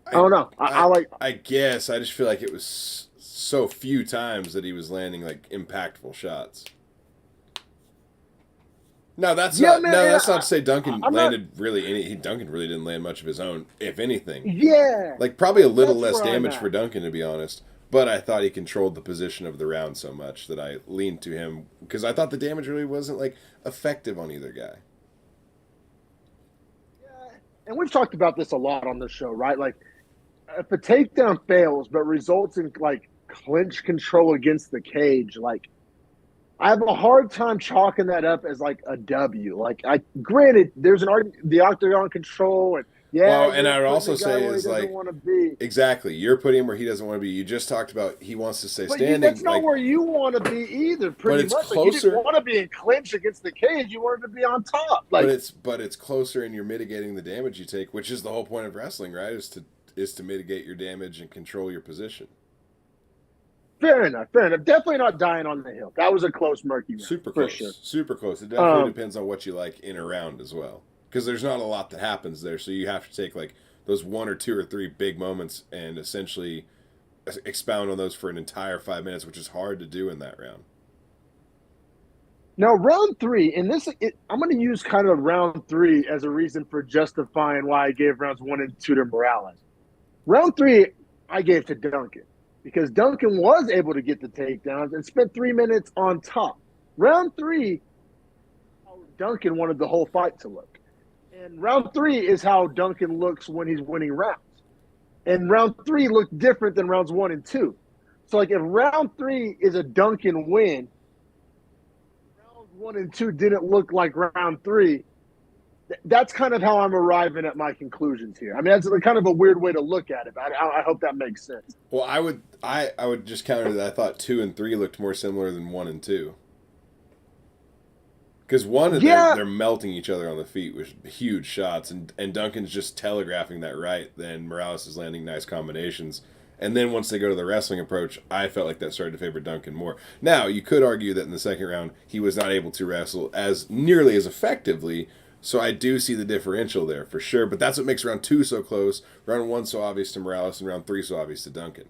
[SPEAKER 1] I don't know, I like.
[SPEAKER 2] I guess I just feel like it was so few times that he was landing like impactful shots. No, that's
[SPEAKER 1] Yeah,
[SPEAKER 2] not.
[SPEAKER 1] man.
[SPEAKER 2] No, that's not to say Duncan
[SPEAKER 1] I'm not.
[SPEAKER 2] landed really any. Duncan really didn't land much of his own, if anything.
[SPEAKER 1] Yeah,
[SPEAKER 2] Like probably a little
[SPEAKER 1] that's
[SPEAKER 2] less
[SPEAKER 1] where I'm
[SPEAKER 2] damage for
[SPEAKER 1] at.
[SPEAKER 2] Duncan, to be honest. But I thought he controlled the position of the round so much that I leaned to him because I thought the damage really wasn't like effective on either guy.
[SPEAKER 1] and we've talked about this a lot on this show, right? Like, if a takedown fails but results in like clinch control against the cage, like I have a hard time chalking that up as like a W. Like, I granted, there's an argument, the octagon control, and yeah,
[SPEAKER 2] Well, and
[SPEAKER 1] you're
[SPEAKER 2] I would
[SPEAKER 1] putting
[SPEAKER 2] also
[SPEAKER 1] the guy
[SPEAKER 2] say
[SPEAKER 1] where he
[SPEAKER 2] is
[SPEAKER 1] doesn't
[SPEAKER 2] like
[SPEAKER 1] want to be.
[SPEAKER 2] exactly you're putting him where he doesn't want to be. You just talked about he wants to stay
[SPEAKER 1] But
[SPEAKER 2] standing,
[SPEAKER 1] that's not
[SPEAKER 2] like,
[SPEAKER 1] where you want to be either.
[SPEAKER 2] but
[SPEAKER 1] Pretty
[SPEAKER 2] it's
[SPEAKER 1] much, like you didn't
[SPEAKER 2] closer.
[SPEAKER 1] want to be in clinch against the cage. You wanted to be on top.
[SPEAKER 2] But
[SPEAKER 1] Like,
[SPEAKER 2] it's closer, and you're mitigating the damage you take, which is the whole point of wrestling, right? Is to mitigate your damage and control your position.
[SPEAKER 1] fair enough, fair enough. Definitely not dying on the hill. That was a close murky round
[SPEAKER 2] Super
[SPEAKER 1] for
[SPEAKER 2] close,
[SPEAKER 1] sure.
[SPEAKER 2] super close. It definitely
[SPEAKER 1] Um,
[SPEAKER 2] depends on what you like in a round as well, because there's not a lot that happens there. So you have to take like those one or two or three big moments and essentially expound on those for an entire 5 minutes, which is hard to do in that round.
[SPEAKER 1] Now, round three, and I'm going to use kind of round three as a reason for justifying why I gave rounds 1 and 2 to Morales. Round three, I gave to Duncan because Duncan was able to get the takedowns and spent 3 minutes on top. Round three, how Duncan wanted the whole fight to look. And round three is how Duncan looks when he's winning rounds. And round three looked different than rounds 1 and 2. So, like, if round three is a Duncan win, round 1 and 2 didn't look like round three. That's kind of how I'm arriving at my conclusions here. I mean, that's kind of a weird way to look at it. But I hope that makes sense.
[SPEAKER 2] Well, I would just counter that. I thought 2 and 3 looked more similar than 1 and 2. Because
[SPEAKER 1] Yeah,
[SPEAKER 2] they're melting each other on the feet with huge shots, and Duncan's just telegraphing that right. Then Morales is landing nice combinations, and then once they go to the wrestling approach, I felt like that started to favor Duncan more. Now you could argue that in the second round he was not able to wrestle as nearly as effectively, so I do see the differential there for sure. But that's what makes round 2 so close, round 1 so obvious to Morales, and round 3 so obvious to Duncan.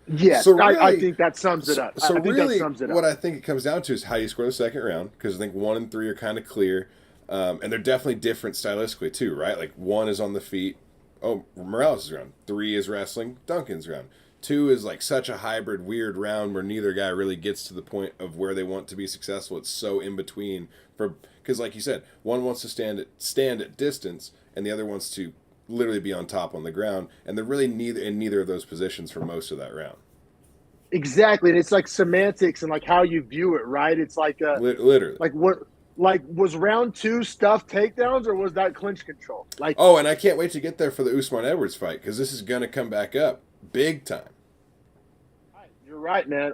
[SPEAKER 1] yes,
[SPEAKER 2] So
[SPEAKER 1] I
[SPEAKER 2] really,
[SPEAKER 1] think that sums it up.
[SPEAKER 2] so
[SPEAKER 1] I think that
[SPEAKER 2] really,
[SPEAKER 1] sums it
[SPEAKER 2] what
[SPEAKER 1] up.
[SPEAKER 2] I think it comes down to is how you score the second round, because I think 1 and 3 are kind of clear, and they're definitely different stylistically too, right? Like 1 is on the feet. Oh, Morales' round. 3 is wrestling. Duncan's round. 2 is like such a hybrid, weird round where neither guy really gets to the point of where they want to be successful. It's so in between because, like you said, one wants to stand at distance, and the other wants to literally be on top on the ground, and they're really neither of those positions for most of that round.
[SPEAKER 1] Exactly, and it's like semantics and like how you view it, right? It's like
[SPEAKER 2] Literally.
[SPEAKER 1] like what like was round 2 stuffed takedowns or was that clinch control? Like,
[SPEAKER 2] Oh, and I can't wait to get there for the Usman Edwards fight, because this is going to come back up big time.
[SPEAKER 1] you're right, man.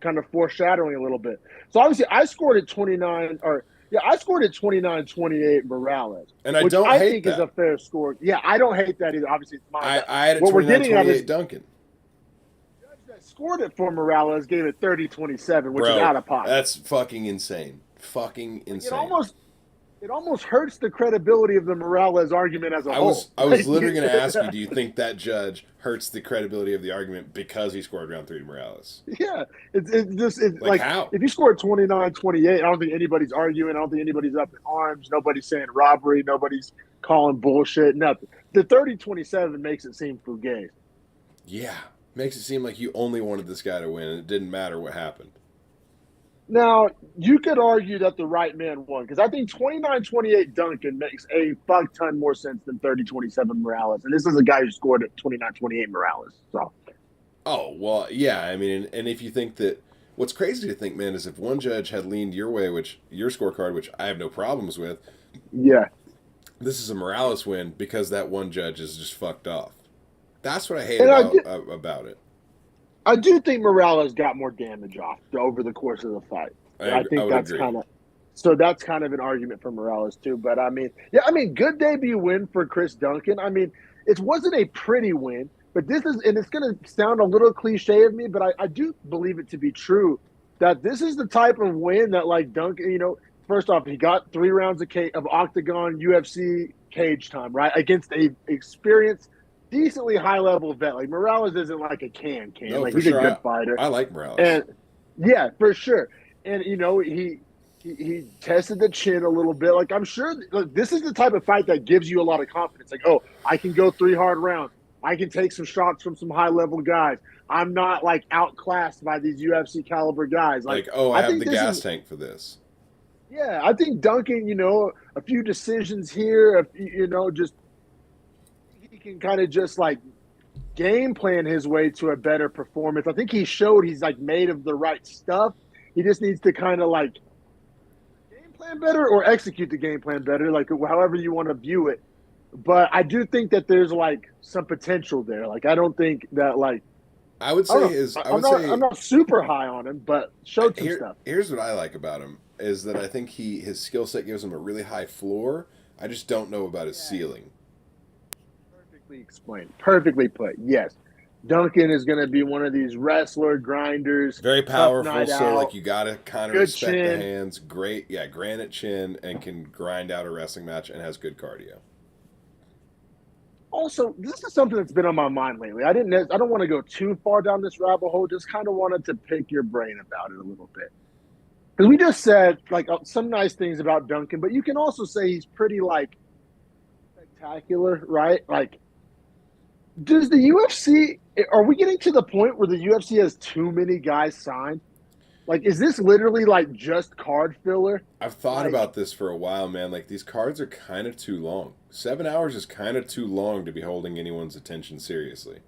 [SPEAKER 1] Kind of foreshadowing a little bit. So obviously, I scored at 29, or yeah, I scored at 29-28 Morales,
[SPEAKER 2] And I
[SPEAKER 1] which
[SPEAKER 2] don't
[SPEAKER 1] I
[SPEAKER 2] hate
[SPEAKER 1] think is a
[SPEAKER 2] that.
[SPEAKER 1] fair score. Yeah, I don't hate that either. Obviously, it's mine.
[SPEAKER 2] I had it
[SPEAKER 1] What we're
[SPEAKER 2] 29
[SPEAKER 1] getting at is
[SPEAKER 2] 28 Duncan.
[SPEAKER 1] the judge that scored it for Morales gave it 30-27, which is
[SPEAKER 2] Bro,
[SPEAKER 1] out of pocket.
[SPEAKER 2] that's fucking insane. Fucking
[SPEAKER 1] Like,
[SPEAKER 2] insane.
[SPEAKER 1] it almost hurts the credibility of the Morales argument as a
[SPEAKER 2] I
[SPEAKER 1] whole.
[SPEAKER 2] was I was literally going to ask you, do you think that judge hurts the credibility of the argument because he scored round 3 to Morales?
[SPEAKER 1] Yeah, it's
[SPEAKER 2] Like
[SPEAKER 1] like
[SPEAKER 2] how?
[SPEAKER 1] if you score 29-28, I don't think anybody's arguing. I don't think anybody's up in arms. Nobody's saying robbery. Nobody's calling bullshit. Nothing. The 30-27 makes it seem fugazi.
[SPEAKER 2] Yeah. Makes it seem like you only wanted this guy to win and it didn't matter what happened.
[SPEAKER 1] Now, you could argue that the right man won because I think 29-28 Duncan makes a fuck ton more sense than 30-27 Morales. And this is a guy who scored at 29-28 Morales. So,
[SPEAKER 2] Oh, well, yeah. I mean, and if you think that what's crazy to think, man, is if one judge had leaned your way, which your scorecard, which I have no problems with,
[SPEAKER 1] yeah.
[SPEAKER 2] this is a Morales win because that one judge is just fucked off. That's what I hate
[SPEAKER 1] And
[SPEAKER 2] about it.
[SPEAKER 1] I do think Morales got more damage off over the course of the fight. I
[SPEAKER 2] I
[SPEAKER 1] think
[SPEAKER 2] would
[SPEAKER 1] that's
[SPEAKER 2] agree.
[SPEAKER 1] that's kind of an argument for Morales too. But I mean, good debut win for Chris Duncan. I mean, it wasn't a pretty win, but this is, and it's going to sound a little cliche of me, but I do believe it to be true that this is the type of win that like Duncan, first off, he got 3 rounds of octagon UFC cage time, right? Against a experienced, decently high level vet. Like Morales isn't like a can.
[SPEAKER 2] No,
[SPEAKER 1] Like
[SPEAKER 2] for
[SPEAKER 1] he's a
[SPEAKER 2] sure.
[SPEAKER 1] good fighter.
[SPEAKER 2] I like Morales.
[SPEAKER 1] And yeah, for sure. And he tested the chin a little bit. Like I'm sure look, this is the type of fight that gives you a lot of confidence. Like, oh, I can go 3 hard rounds. I can take some shots from some high level guys. I'm not like outclassed by these UFC caliber guys.
[SPEAKER 2] Like, oh, I have
[SPEAKER 1] think
[SPEAKER 2] the
[SPEAKER 1] this
[SPEAKER 2] gas
[SPEAKER 1] is
[SPEAKER 2] tank for this.
[SPEAKER 1] Yeah, I think Duncan, a few decisions here, just he can kind of just like game plan his way to a better performance. I think he showed he's like made of the right stuff. He just needs to kind of like game plan better or execute the game plan better, like however you want to view it. But I do think that there's like some potential there. Like I don't think that like I don't know.
[SPEAKER 2] I
[SPEAKER 1] I'm
[SPEAKER 2] would
[SPEAKER 1] not I'm
[SPEAKER 2] say
[SPEAKER 1] not super high on him, but showed some stuff.
[SPEAKER 2] here's what I like about him is that I think his skill set gives him a really high floor. I just don't know about his
[SPEAKER 1] Yeah,
[SPEAKER 2] ceiling.
[SPEAKER 1] perfectly explained. Perfectly put. Yes. Duncan is going to be one of these wrestler grinders,
[SPEAKER 2] Very
[SPEAKER 1] tough
[SPEAKER 2] powerful,
[SPEAKER 1] night
[SPEAKER 2] so like
[SPEAKER 1] out,
[SPEAKER 2] you gotta kind of
[SPEAKER 1] good
[SPEAKER 2] respect the
[SPEAKER 1] chin.
[SPEAKER 2] hands. Great, yeah, granite chin, and can grind out a wrestling match and has good cardio.
[SPEAKER 1] Also, this is something that's been on my mind lately. I don't want to go too far down this rabbit hole. Just kind of wanted to pick your brain about it a little bit. Because we just said like some nice things about Duncan, but you can also say he's pretty like spectacular, right? Like, does the UFC, are we getting to the point where the UFC has too many guys signed? Like, is this literally like just card filler?
[SPEAKER 2] I've thought
[SPEAKER 1] Like,
[SPEAKER 2] about this for a while, man. Like these cards are kind of too long. 7 hours is kind of too long to be holding anyone's attention seriously.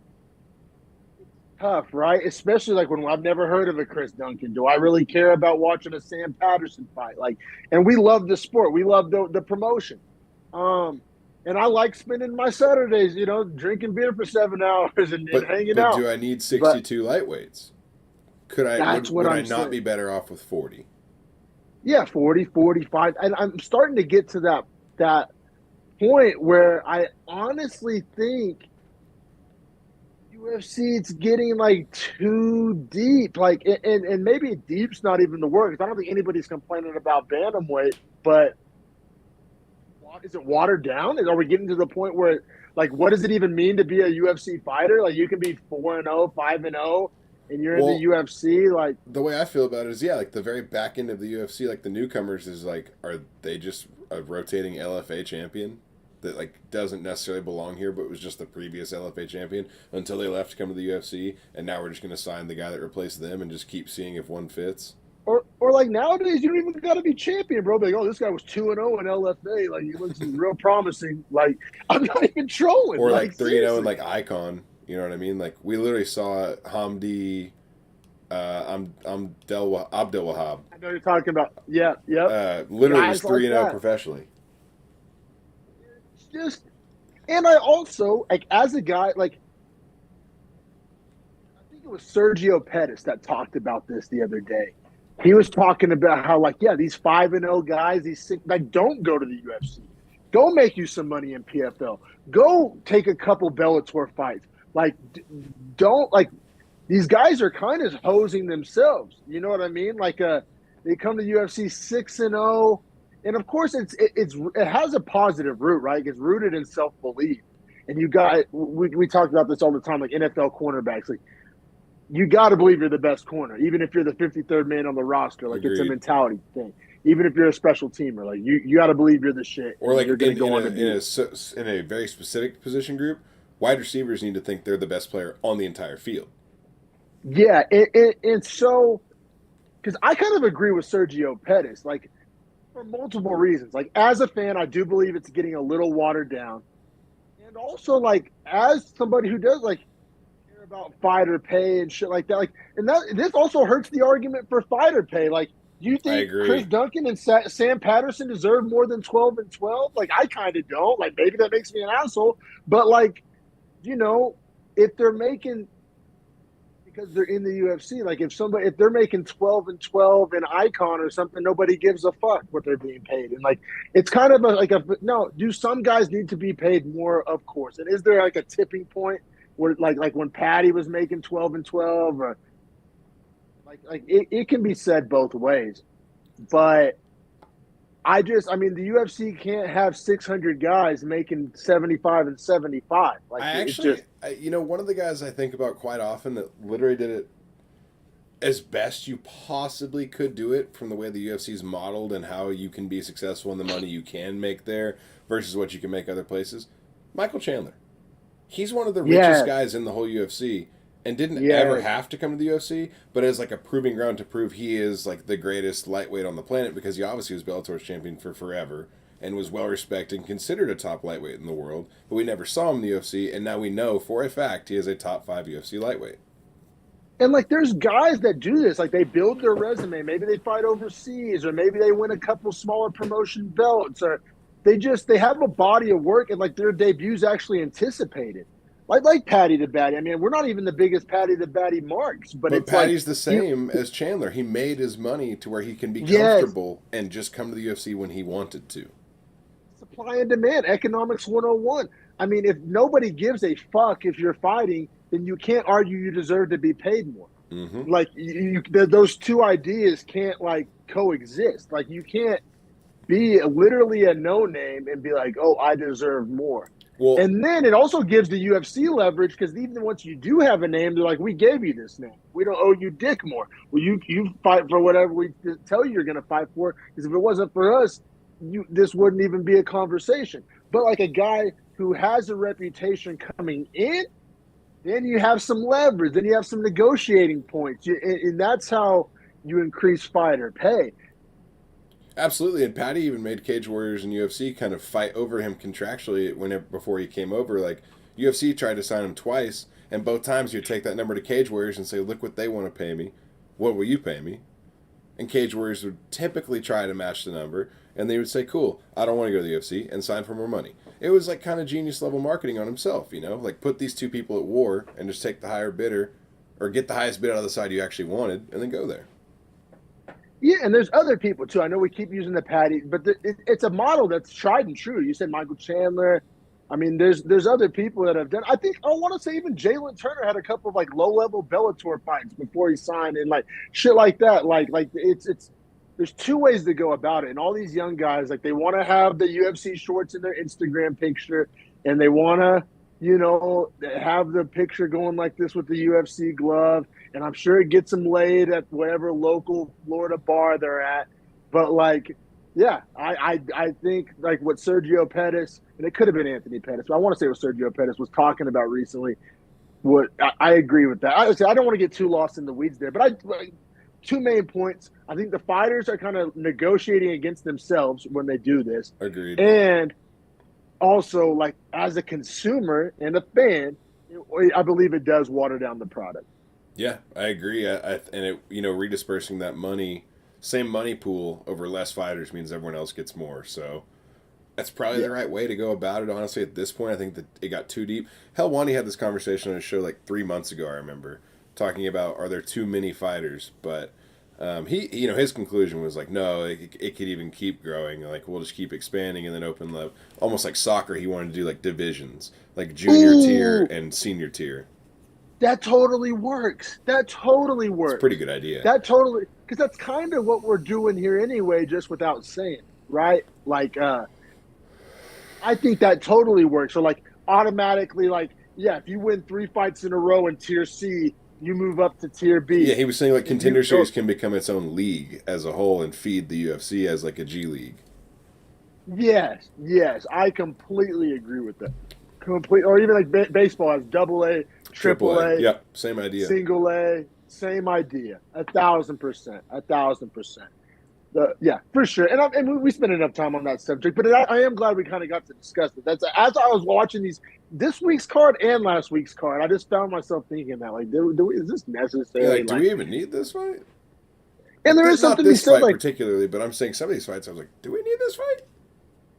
[SPEAKER 1] tough, right? Especially like when I've never heard of a Chris Duncan. Do I really care about watching a Sam Patterson fight? Like, and we love the sport, we love the promotion. Um, and I like spending my Saturdays, drinking beer for 7 hours and hanging
[SPEAKER 2] But
[SPEAKER 1] out.
[SPEAKER 2] do I need
[SPEAKER 1] But
[SPEAKER 2] 62 lightweights? Could I
[SPEAKER 1] that's what
[SPEAKER 2] would I
[SPEAKER 1] I'm
[SPEAKER 2] not be
[SPEAKER 1] saying.
[SPEAKER 2] better off with 40?
[SPEAKER 1] Yeah, 40, 45. And I'm starting to get to that point where I honestly think UFC it's getting like too deep. Like and maybe deep's not even the word because I don't think anybody's complaining about bantamweight, but is it watered down? Are we getting to the point where like what does it even mean to be a UFC fighter? Like you can be 4-0, 5-0 and you're in the
[SPEAKER 2] Well,
[SPEAKER 1] UFC like
[SPEAKER 2] the way I feel about it is, yeah, like the very back end of the UFC, like the newcomers is like, are they just a rotating LFA champion that like doesn't necessarily belong here, but was just the previous LFA champion until they left to come to the UFC, and now we're just going to sign the guy that replaced them and just keep seeing if one fits?
[SPEAKER 1] or like nowadays you don't even got to be champion, bro. Be like, oh, this guy was 2-0 in LFA. Like he looks real promising. Like I'm not even trolling.
[SPEAKER 2] Or
[SPEAKER 1] Like
[SPEAKER 2] like 3-0 and
[SPEAKER 1] seriously.
[SPEAKER 2] like Icon, you know what I mean? Like we literally saw Hamdi, Abdel Wahab,
[SPEAKER 1] I know you're talking about. Yeah, yep.
[SPEAKER 2] literally was
[SPEAKER 1] Guys like
[SPEAKER 2] 3-0
[SPEAKER 1] that.
[SPEAKER 2] professionally.
[SPEAKER 1] It's just, and I also like as a guy like I think it was Sergio Pettis that talked about this the other day. He was talking about how like yeah these 5-0 guys these six like don't go to the UFC, go make you some money in PFL, go take a couple Bellator fights. Like don't like these guys are kind of hosing themselves. You know what I mean? Like they come to UFC 6-0, and of course it has a positive root, right? It's rooted in self belief. And you got we talk about this all the time, like NFL cornerbacks. Like you got to believe you're the best corner, even if you're the 53rd man on the roster. Like it's a
[SPEAKER 2] Agreed.
[SPEAKER 1] mentality thing. Even if you're a special teamer, like you got to believe you're the shit
[SPEAKER 2] Or
[SPEAKER 1] and you're
[SPEAKER 2] like
[SPEAKER 1] going to go on to be.
[SPEAKER 2] in a very specific position group, wide receivers need to think they're the best player on the entire field.
[SPEAKER 1] Yeah, and so because I kind of agree with Sergio Pettis, like for multiple reasons. Like as a fan, I do believe it's getting a little watered down, and also like as somebody who does like care about fighter pay and shit like that, like and that this also hurts the argument for fighter pay. Like, do you
[SPEAKER 2] I
[SPEAKER 1] think Chris
[SPEAKER 2] agree.
[SPEAKER 1] Duncan and Sam Patterson deserve more than 12-12? Like I kind of don't. Like maybe that makes me an asshole, but like you know if they're making because they're in the UFC. Like if they're making 12-12 in Icon or something, nobody gives a fuck what they're being paid. And like it's kind of like a no. Do some guys need to be paid more? Of course. And is there like a tipping point where like when Patty was making 12-12 or like it can be said both ways. But I mean the UFC can't have 600 guys making 75 and 75. Like
[SPEAKER 2] I
[SPEAKER 1] it's
[SPEAKER 2] actually,
[SPEAKER 1] just
[SPEAKER 2] one of the guys I think about quite often that literally did it as best you possibly could do it from the way the UFC is modeled and how you can be successful and the money you can make there versus what you can make other places. Michael Chandler. He's one of the richest
[SPEAKER 1] yes.
[SPEAKER 2] guys in the whole UFC, and didn't ever
[SPEAKER 1] Yeah.
[SPEAKER 2] have to come to the UFC, but as like a proving ground to prove he is like the greatest lightweight on the planet because he obviously was Bellator's champion for forever and was well respected and considered a top lightweight in the world, but we never saw him in the UFC, and now we know for a fact he is a top 5 UFC lightweight.
[SPEAKER 1] And like, there's guys that do this. Like, they build their resume. Maybe they fight overseas, or maybe they win a couple smaller promotion belts, or they have a body of work, and like their debuts actually anticipated. Like Patty the Batty. I mean, we're not even the biggest Patty the Batty marks, but
[SPEAKER 2] But
[SPEAKER 1] it's like
[SPEAKER 2] Patty's the same as Chandler. He made his money to where he can be
[SPEAKER 1] yes,
[SPEAKER 2] comfortable and just come to the UFC when he wanted to.
[SPEAKER 1] supply and demand, economics 101. I mean, if nobody gives a fuck if you're fighting, then you can't argue you deserve to be paid more.
[SPEAKER 2] Mm-hmm.
[SPEAKER 1] Like those two ideas can't like coexist. Like, you can't be literally a no name and be like, oh, I deserve more.
[SPEAKER 2] Well,
[SPEAKER 1] And then it also gives the UFC leverage, because even once you do have a name, they're like, we gave you this name. We don't owe you dick more. Well, you fight for whatever we tell you you're going to fight for, because if it wasn't for us, this wouldn't even be a conversation. But like a guy who has a reputation coming in, then you have some leverage. Then you have some negotiating points. And that's how you increase fighter pay.
[SPEAKER 2] absolutely, and Patty even made Cage Warriors and UFC kind of fight over him contractually before he came over. Like UFC tried to sign him twice, and both times you take that number to Cage Warriors and say, "Look what they want to pay me. What will you pay me?" And Cage Warriors would typically try to match the number, and they would say, "Cool, I don't want to go to the UFC," and sign for more money. It was like kind of genius level marketing on himself, like put these two people at war and just take the higher bidder, or get the highest bid out of the side you actually wanted, and then go there.
[SPEAKER 1] Yeah, and there's other people too. I know we keep using the Patty, but it's a model that's tried and true. You said Michael Chandler. I mean, there's other people that have done. I think I want to say even Jalen Turner had a couple of like low level Bellator fights before he signed, and like shit like that. Like it's there's two ways to go about it. And all these young guys, like, they want to have the UFC shorts in their Instagram picture, and they want to have the picture going like this with the UFC glove. And I'm sure it gets them laid at whatever local Florida bar they're at. But like, yeah, I think like what Sergio Pettis, and it could have been Anthony Pettis, but I want to say what Sergio Pettis was talking about recently. I agree with that. I don't want to get too lost in the weeds there, but two main points. I think the fighters are kind of negotiating against themselves when they do this.
[SPEAKER 2] Agreed.
[SPEAKER 1] And also, like, as a consumer and a fan, I believe it does water down the product.
[SPEAKER 2] Yeah, I agree. And it, redispersing that money, same money pool over less fighters means everyone else gets more. So that's probably the right way to go about it. Honestly, at this point, I think that it got too deep. Hell, Wani had this conversation on his show like 3 months ago. I remember talking about, are there too many fighters? But his conclusion was like, no, it could even keep growing. Like, we'll just keep expanding and then open up, almost like soccer. He wanted to do like divisions, like junior tier and senior tier.
[SPEAKER 1] That totally works. That totally works.
[SPEAKER 2] It's a pretty good idea.
[SPEAKER 1] Because that's kind of what we're doing here anyway, just without saying, right? Like, I think that totally works. So, like, automatically, like, yeah, if you win 3 fights in a row in Tier C, you move up to Tier B.
[SPEAKER 2] Yeah, he was saying, like, Contender Series can become its own league as a whole and feed the UFC as, like, a G League.
[SPEAKER 1] Yes, I completely agree with that. Or even like baseball has AA, AAA.
[SPEAKER 2] Yep, same idea.
[SPEAKER 1] Single A, same idea. 1,000%. 1,000%. Yeah, for sure. And we spent enough time on that subject, but I am glad we kind of got to discuss it. That's as I was watching this week's card and last week's card, I just found myself thinking that, like, is this necessary?
[SPEAKER 2] Yeah, like, do we even need this fight?
[SPEAKER 1] And there is something to be said, like,
[SPEAKER 2] particularly, but I'm saying some of these fights, I was like, do we need this fight?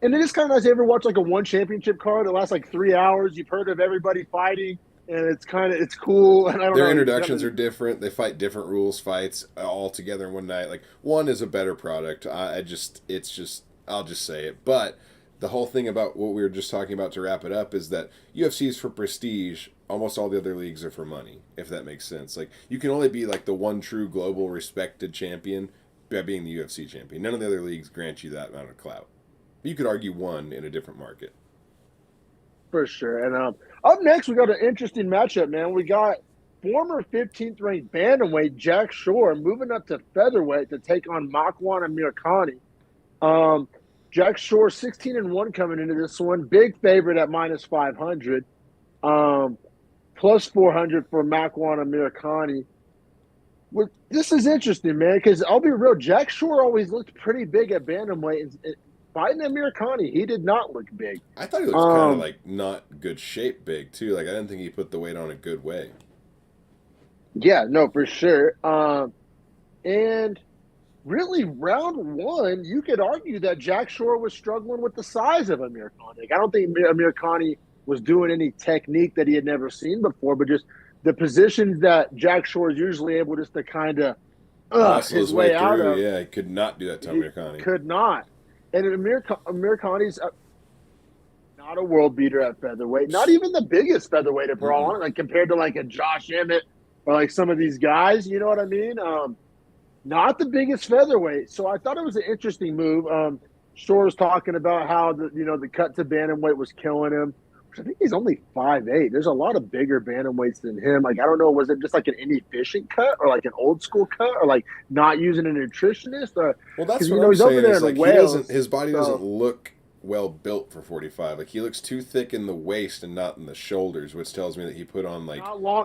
[SPEAKER 1] And it is kind of nice. You ever watch like a one championship card? It lasts like 3 hours. You've heard of everybody fighting, and it's cool. And I don't know.
[SPEAKER 2] Their introductions are different. They fight different rules fights all together in one night. Like, one is a better product. I'll just say it. But the whole thing about what we were just talking about to wrap it up is that UFC is for prestige. Almost all the other leagues are for money, if that makes sense. Like, you can only be like the one true global respected champion by being the UFC champion. None of the other leagues grant you that amount of clout. You could argue one in a different market.
[SPEAKER 1] For sure. And up next, we got an interesting matchup, man. We got former 15th ranked bantamweight Jack Shore moving up to featherweight to take on Makwan Amirkhani. Jack Shore 16-1 coming into this one. Big favorite at -500. plus 400 for Makwan Amirkhani. Well, this is interesting, man, because I'll be real. Jack Shore always looked pretty big at bantamweight. And fighting Amirkhani, he did not look big.
[SPEAKER 2] I thought he looked kind of like not good shape big, too. Like, I didn't think he put the weight on a good way.
[SPEAKER 1] Yeah, no, for sure. And really, round one, you could argue that Jack Shore was struggling with the size of Amirkhani. Like, I don't think Amirkhani was doing any technique that he had never seen before, but just the positions that Jack Shore is usually able just to kind of his way out of.
[SPEAKER 2] Yeah, he could not do that to Amirkhani.
[SPEAKER 1] Could not. And Amirkhani's not a world beater at featherweight. Not even the biggest featherweight, if we're all honest, like compared to like a Josh Emmett or like some of these guys. You know what I mean? Not the biggest featherweight. So I thought it was an interesting move. Shore's talking about how the cut to bantamweight was killing him. I think he's only 5'8". There's a lot of bigger bantamweights than him. Like, I don't know, was it just like an inefficient cut or like an old school cut or like not using a nutritionist? Well,
[SPEAKER 2] that's what I'm saying. Is like his body doesn't look well built for 45. Like, he looks too thick in the waist and not in the shoulders, which tells me that he put on like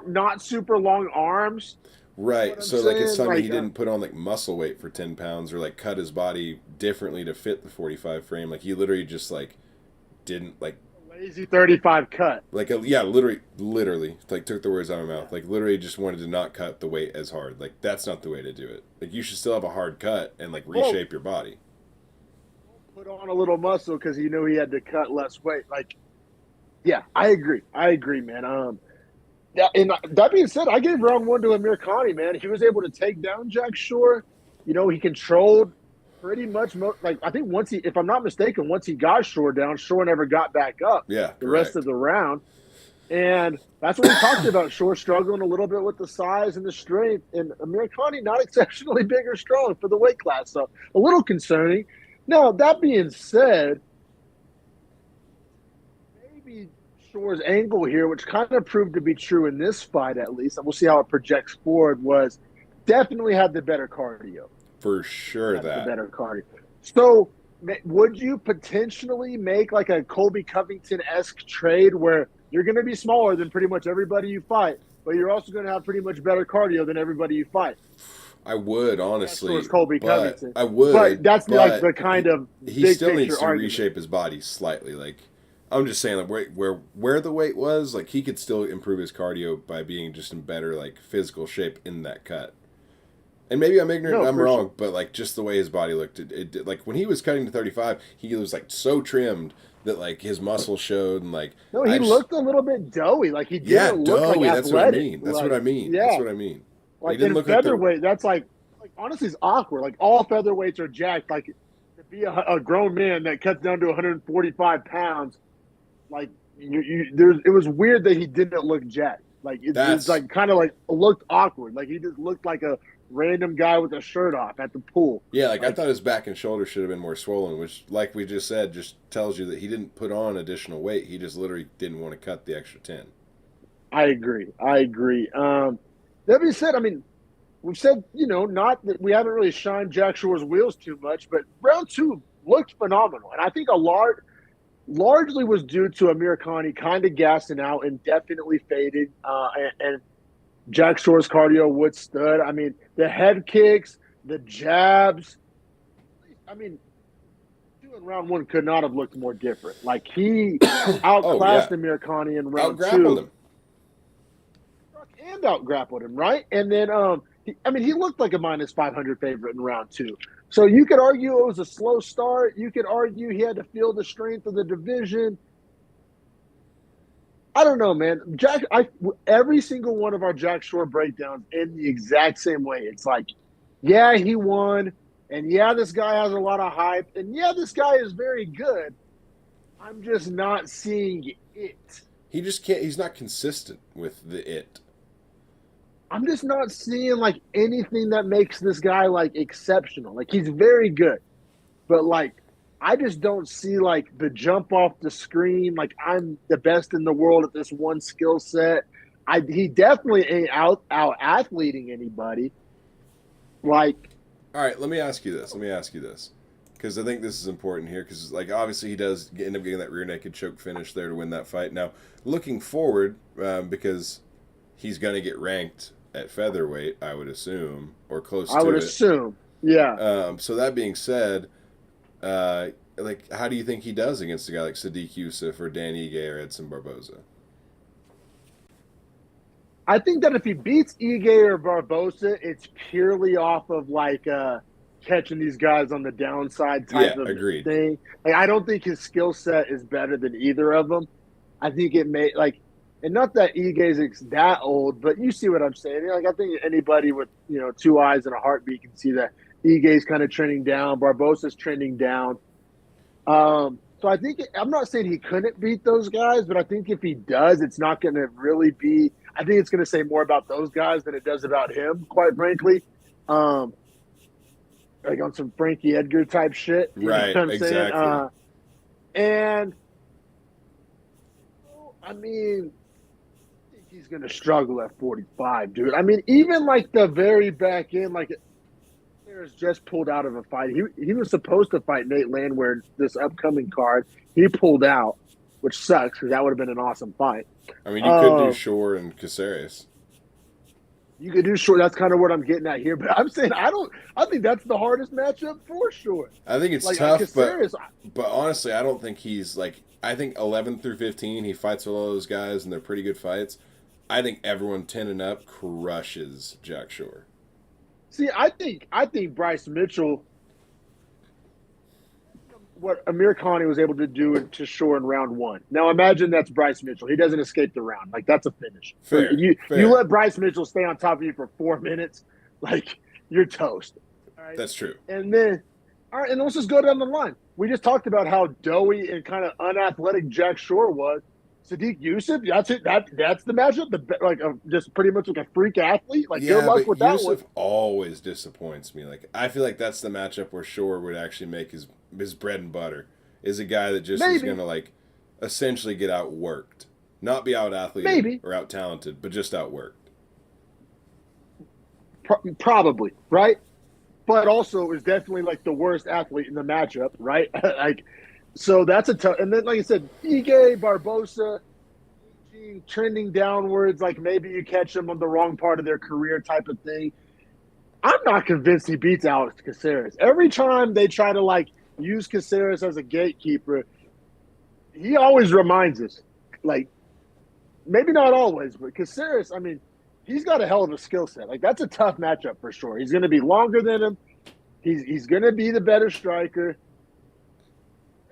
[SPEAKER 1] not super long arms.
[SPEAKER 2] Right. So like it's telling me he didn't put on like muscle weight for 10 pounds or like cut his body differently to fit the 45 frame. Like, he literally just like didn't like
[SPEAKER 1] lazy 35 cut.
[SPEAKER 2] Like, literally, like, took the words out of my mouth. Like, literally just wanted to not cut the weight as hard. Like, that's not the way to do it. Like, you should still have a hard cut and, like, reshape your body.
[SPEAKER 1] Put on a little muscle because he knew he had to cut less weight. Like, yeah, I agree, man. And that being said, I gave round one to Amirkhani, man. He was able to take down Jack Shore. He controlled pretty much, like, I think if I'm not mistaken, once he got Shore down, Shore never got back up.
[SPEAKER 2] Yeah,
[SPEAKER 1] the rest of the round, and that's what we talked about. Shore struggling a little bit with the size and the strength, and Amirkhani not exceptionally big or strong for the weight class, so a little concerning. Now, that being said, maybe Shore's angle here, which kind of proved to be true in this fight at least, and we'll see how it projects forward, was definitely had the better cardio.
[SPEAKER 2] For sure,
[SPEAKER 1] the better cardio. So, would you potentially make like a Colby Covington-esque trade where you're going to be smaller than pretty much everybody you fight, but you're also going to have pretty much better cardio than everybody you fight?
[SPEAKER 2] I would, honestly.
[SPEAKER 1] Colby Covington.
[SPEAKER 2] I would.
[SPEAKER 1] But that's like the kind of
[SPEAKER 2] he still needs to reshape his body slightly. Like, I'm just saying, like, where the weight was, like, he could still improve his cardio by being just in better, like, physical shape in that cut. And maybe I'm ignorant and I'm wrong, but, like, just the way his body looked, it like, when he was cutting to 35, he was, like, so trimmed that, like, his muscles showed and, like...
[SPEAKER 1] No, he looked a little bit doughy. Like, he didn't look like athletic.
[SPEAKER 2] That's what I mean. That's what I mean. Yeah. That's what I mean.
[SPEAKER 1] Like, in featherweight, that's, like, honestly, it's awkward. Like, all featherweights are jacked. Like, to be a grown man that cuts down to 145 pounds, like, it was weird that he didn't look jacked. Like, it's like, kind of, like, looked awkward. Like, he just looked like a random guy with a shirt off at the pool.
[SPEAKER 2] Yeah, like I thought his back and shoulder should have been more swollen, which, like we just said, just tells you that he didn't put on additional weight. He just literally didn't want to cut the extra 10.
[SPEAKER 1] I agree. That being said, I mean, we've said, not that we haven't really shined Jack Shore's wheels too much, but round two looked phenomenal. And I think largely was due to Amirkhani kind of gassing out and definitely faded. And Jack Shore's cardio withstood. I mean, the head kicks, the jabs. I mean, in round one could not have looked more different. Like, he outclassed Amirkhani in round two. Him. And out-grappled him, right? And then, he looked like a minus 500 favorite in round two. So you could argue it was a slow start. You could argue he had to feel the strength of the division. I don't know, man. Every single one of our Jack Shore breakdowns end the exact same way. It's like, yeah, he won, and yeah, this guy has a lot of hype, and yeah, this guy is very good. I'm just not seeing it.
[SPEAKER 2] He just can't. He's not consistent with the it.
[SPEAKER 1] I'm just not seeing like anything that makes this guy like exceptional. Like, he's very good, but like, I just don't see, like, the jump off the screen, like, I'm the best in the world at this one skill set. He definitely ain't out athleting anybody. Like,
[SPEAKER 2] all right, let me ask you this, because I think this is important here, because, like, obviously he does end up getting that rear naked choke finish there to win that fight. Now, looking forward, because he's going to get ranked at featherweight, I would assume, or close to it.
[SPEAKER 1] I would assume, yeah.
[SPEAKER 2] So that being said, like, how do you think he does against a guy like Sadiq Youssef or Dan Ige or Edson Barboza?
[SPEAKER 1] I think that if he beats Ige or Barbosa, it's purely off of like catching these guys on the downside type of
[SPEAKER 2] agreed.
[SPEAKER 1] thing. Like, I don't think his skill set is better than either of them. I think it may like, and not that Ige's that old, but you see what I'm saying. Like, I think anybody with 2 eyes and a heartbeat can see that Ige's kind of trending down, Barbosa's trending down. So I think I'm not saying he couldn't beat those guys, but I think if he does, it's not going to really be. I think it's going to say more about those guys than it does about him, quite frankly. Like on some Frankie Edgar type shit.
[SPEAKER 2] Right, exactly.
[SPEAKER 1] And I mean, I think he's going to struggle at 45, dude. I mean, even like the very back end, like Harris just pulled out of a fight. He was supposed to fight Nate Landwehr this upcoming card. He pulled out, which sucks because that would have been an awesome fight.
[SPEAKER 2] I mean, you could do Shore and Caceres.
[SPEAKER 1] You could do Shore. That's kind of what I'm getting at here. But I'm saying I think that's the hardest matchup for Shore.
[SPEAKER 2] I think it's
[SPEAKER 1] like,
[SPEAKER 2] tough,
[SPEAKER 1] Caceres,
[SPEAKER 2] but honestly, I don't think he's like. I think 11 through 15, he fights with all those guys, and they're pretty good fights. I think everyone 10 and up crushes Jack Shore.
[SPEAKER 1] See, I think Bryce Mitchell, what Amir Khani was able to do to Shore in round 1. Now imagine that's Bryce Mitchell. He doesn't escape the round. Like, that's a finish.
[SPEAKER 2] Fair.
[SPEAKER 1] You let Bryce Mitchell stay on top of you for 4 minutes, like, you're toast. All right?
[SPEAKER 2] That's true.
[SPEAKER 1] And then, all right, and let's just go down the line. We just talked about how doughy and kind of unathletic Jack Shore was. Sadiq Youssef, that's it. That's the matchup. Just pretty much like a freak athlete. Like, good luck with that one.
[SPEAKER 2] Youssef always disappoints me. Like, I feel like that's the matchup where Shore would actually make his bread and butter. Is a guy that just is going to like essentially get outworked, not be out athleted or out talented, but just outworked.
[SPEAKER 1] Probably, right? But also is definitely like the worst athlete in the matchup, right? Like, so that's a tough. And then, like I said, Ige, Barbosa, trending downwards. Like, maybe you catch them on the wrong part of their career, type of thing. I'm not convinced he beats Alex Caceres. Every time they try to like use Caceres as a gatekeeper, he always reminds us, like, maybe not always, but Caceres, I mean, he's got a hell of a skill set. Like, that's a tough matchup for sure. He's going to be longer than him. He's going to be the better striker.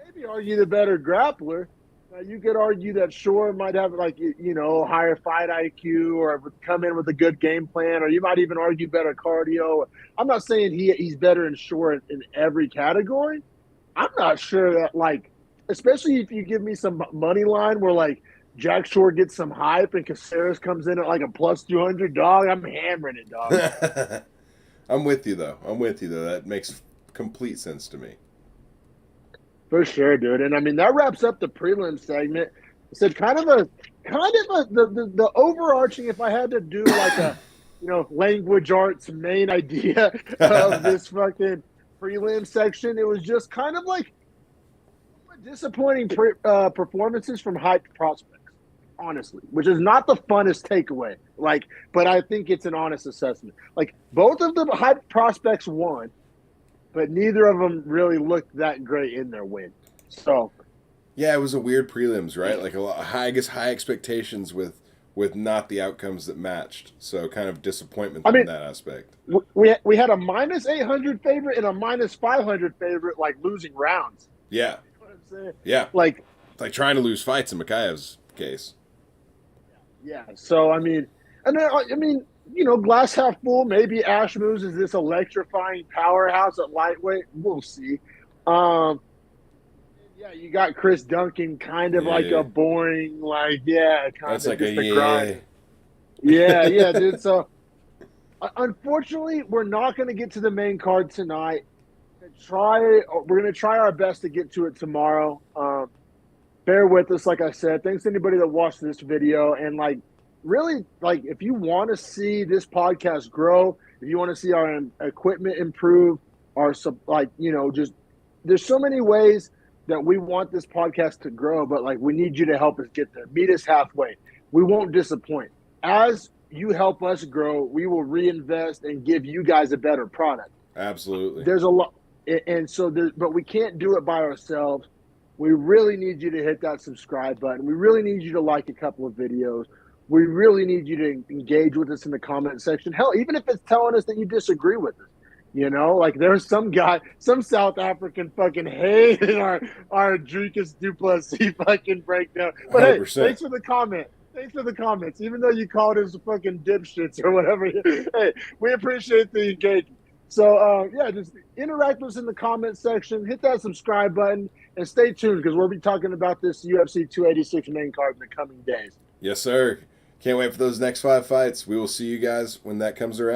[SPEAKER 1] Maybe argue the better grappler. Now, you could argue that Shore might have, like, higher fight IQ or come in with a good game plan, or you might even argue better cardio. I'm not saying he's better in Shore in every category. I'm not sure that, like, especially if you give me some money line where, like, Jack Shore gets some hype and Caceres comes in at like a plus 200, dog, I'm hammering it, dog.
[SPEAKER 2] I'm with you, though. That makes complete sense to me.
[SPEAKER 1] For sure, dude. And I mean, that wraps up the prelim segment. I said the overarching, if I had to do like a, language arts main idea of this fucking prelim section, it was just kind of like disappointing performances from hyped prospects, honestly, which is not the funnest takeaway. Like, but I think it's an honest assessment. Like, both of the hyped prospects won, but neither of them really looked that great in their win. So,
[SPEAKER 2] yeah, it was a weird prelims, right? Like high expectations with not the outcomes that matched. So kind of disappointment in that aspect.
[SPEAKER 1] We had a minus 800 favorite and a minus 500 favorite, like, losing rounds.
[SPEAKER 2] Yeah.
[SPEAKER 1] Saying.
[SPEAKER 2] Yeah.
[SPEAKER 1] Like
[SPEAKER 2] trying to lose fights in Makaev's case.
[SPEAKER 1] Yeah. So, I mean, glass half full, maybe Ash moves as this electrifying powerhouse at lightweight. We'll see. Yeah, you got Chris Duncan, kind of like a boring, kind
[SPEAKER 2] That's
[SPEAKER 1] of
[SPEAKER 2] like
[SPEAKER 1] just a grind. Yeah, dude. So, unfortunately, we're not going to get to the main card tonight. We're going to try our best to get to it tomorrow. Bear with us, like I said. Thanks to anybody that watched this video. And, really, if you want to see this podcast grow, if you want to see our equipment improve, there's so many ways that we want this podcast to grow, but, we need you to help us get there. Meet us halfway. We won't disappoint. As you help us grow. We will reinvest and give you guys a better product.
[SPEAKER 2] Absolutely.
[SPEAKER 1] There's a lot, and so but we can't do it by ourselves. We really need you to hit that subscribe button. We really need you to like a couple of videos. We really need you to engage with us in the comment section. Hell, even if it's telling us that you disagree with us. Like there's some guy, some South African fucking hated our Dricus Duplessis fucking breakdown. But
[SPEAKER 2] 100%.
[SPEAKER 1] hey, thanks for the comment. Thanks for the comments. Even though you called us fucking dipshits or whatever. Hey, we appreciate the engagement. So, just interact with us in the comment section. Hit that subscribe button and stay tuned because we'll be talking about this UFC 286 main card in the coming days.
[SPEAKER 2] Yes, sir. Can't wait for those next 5 fights. We will see you guys when that comes around.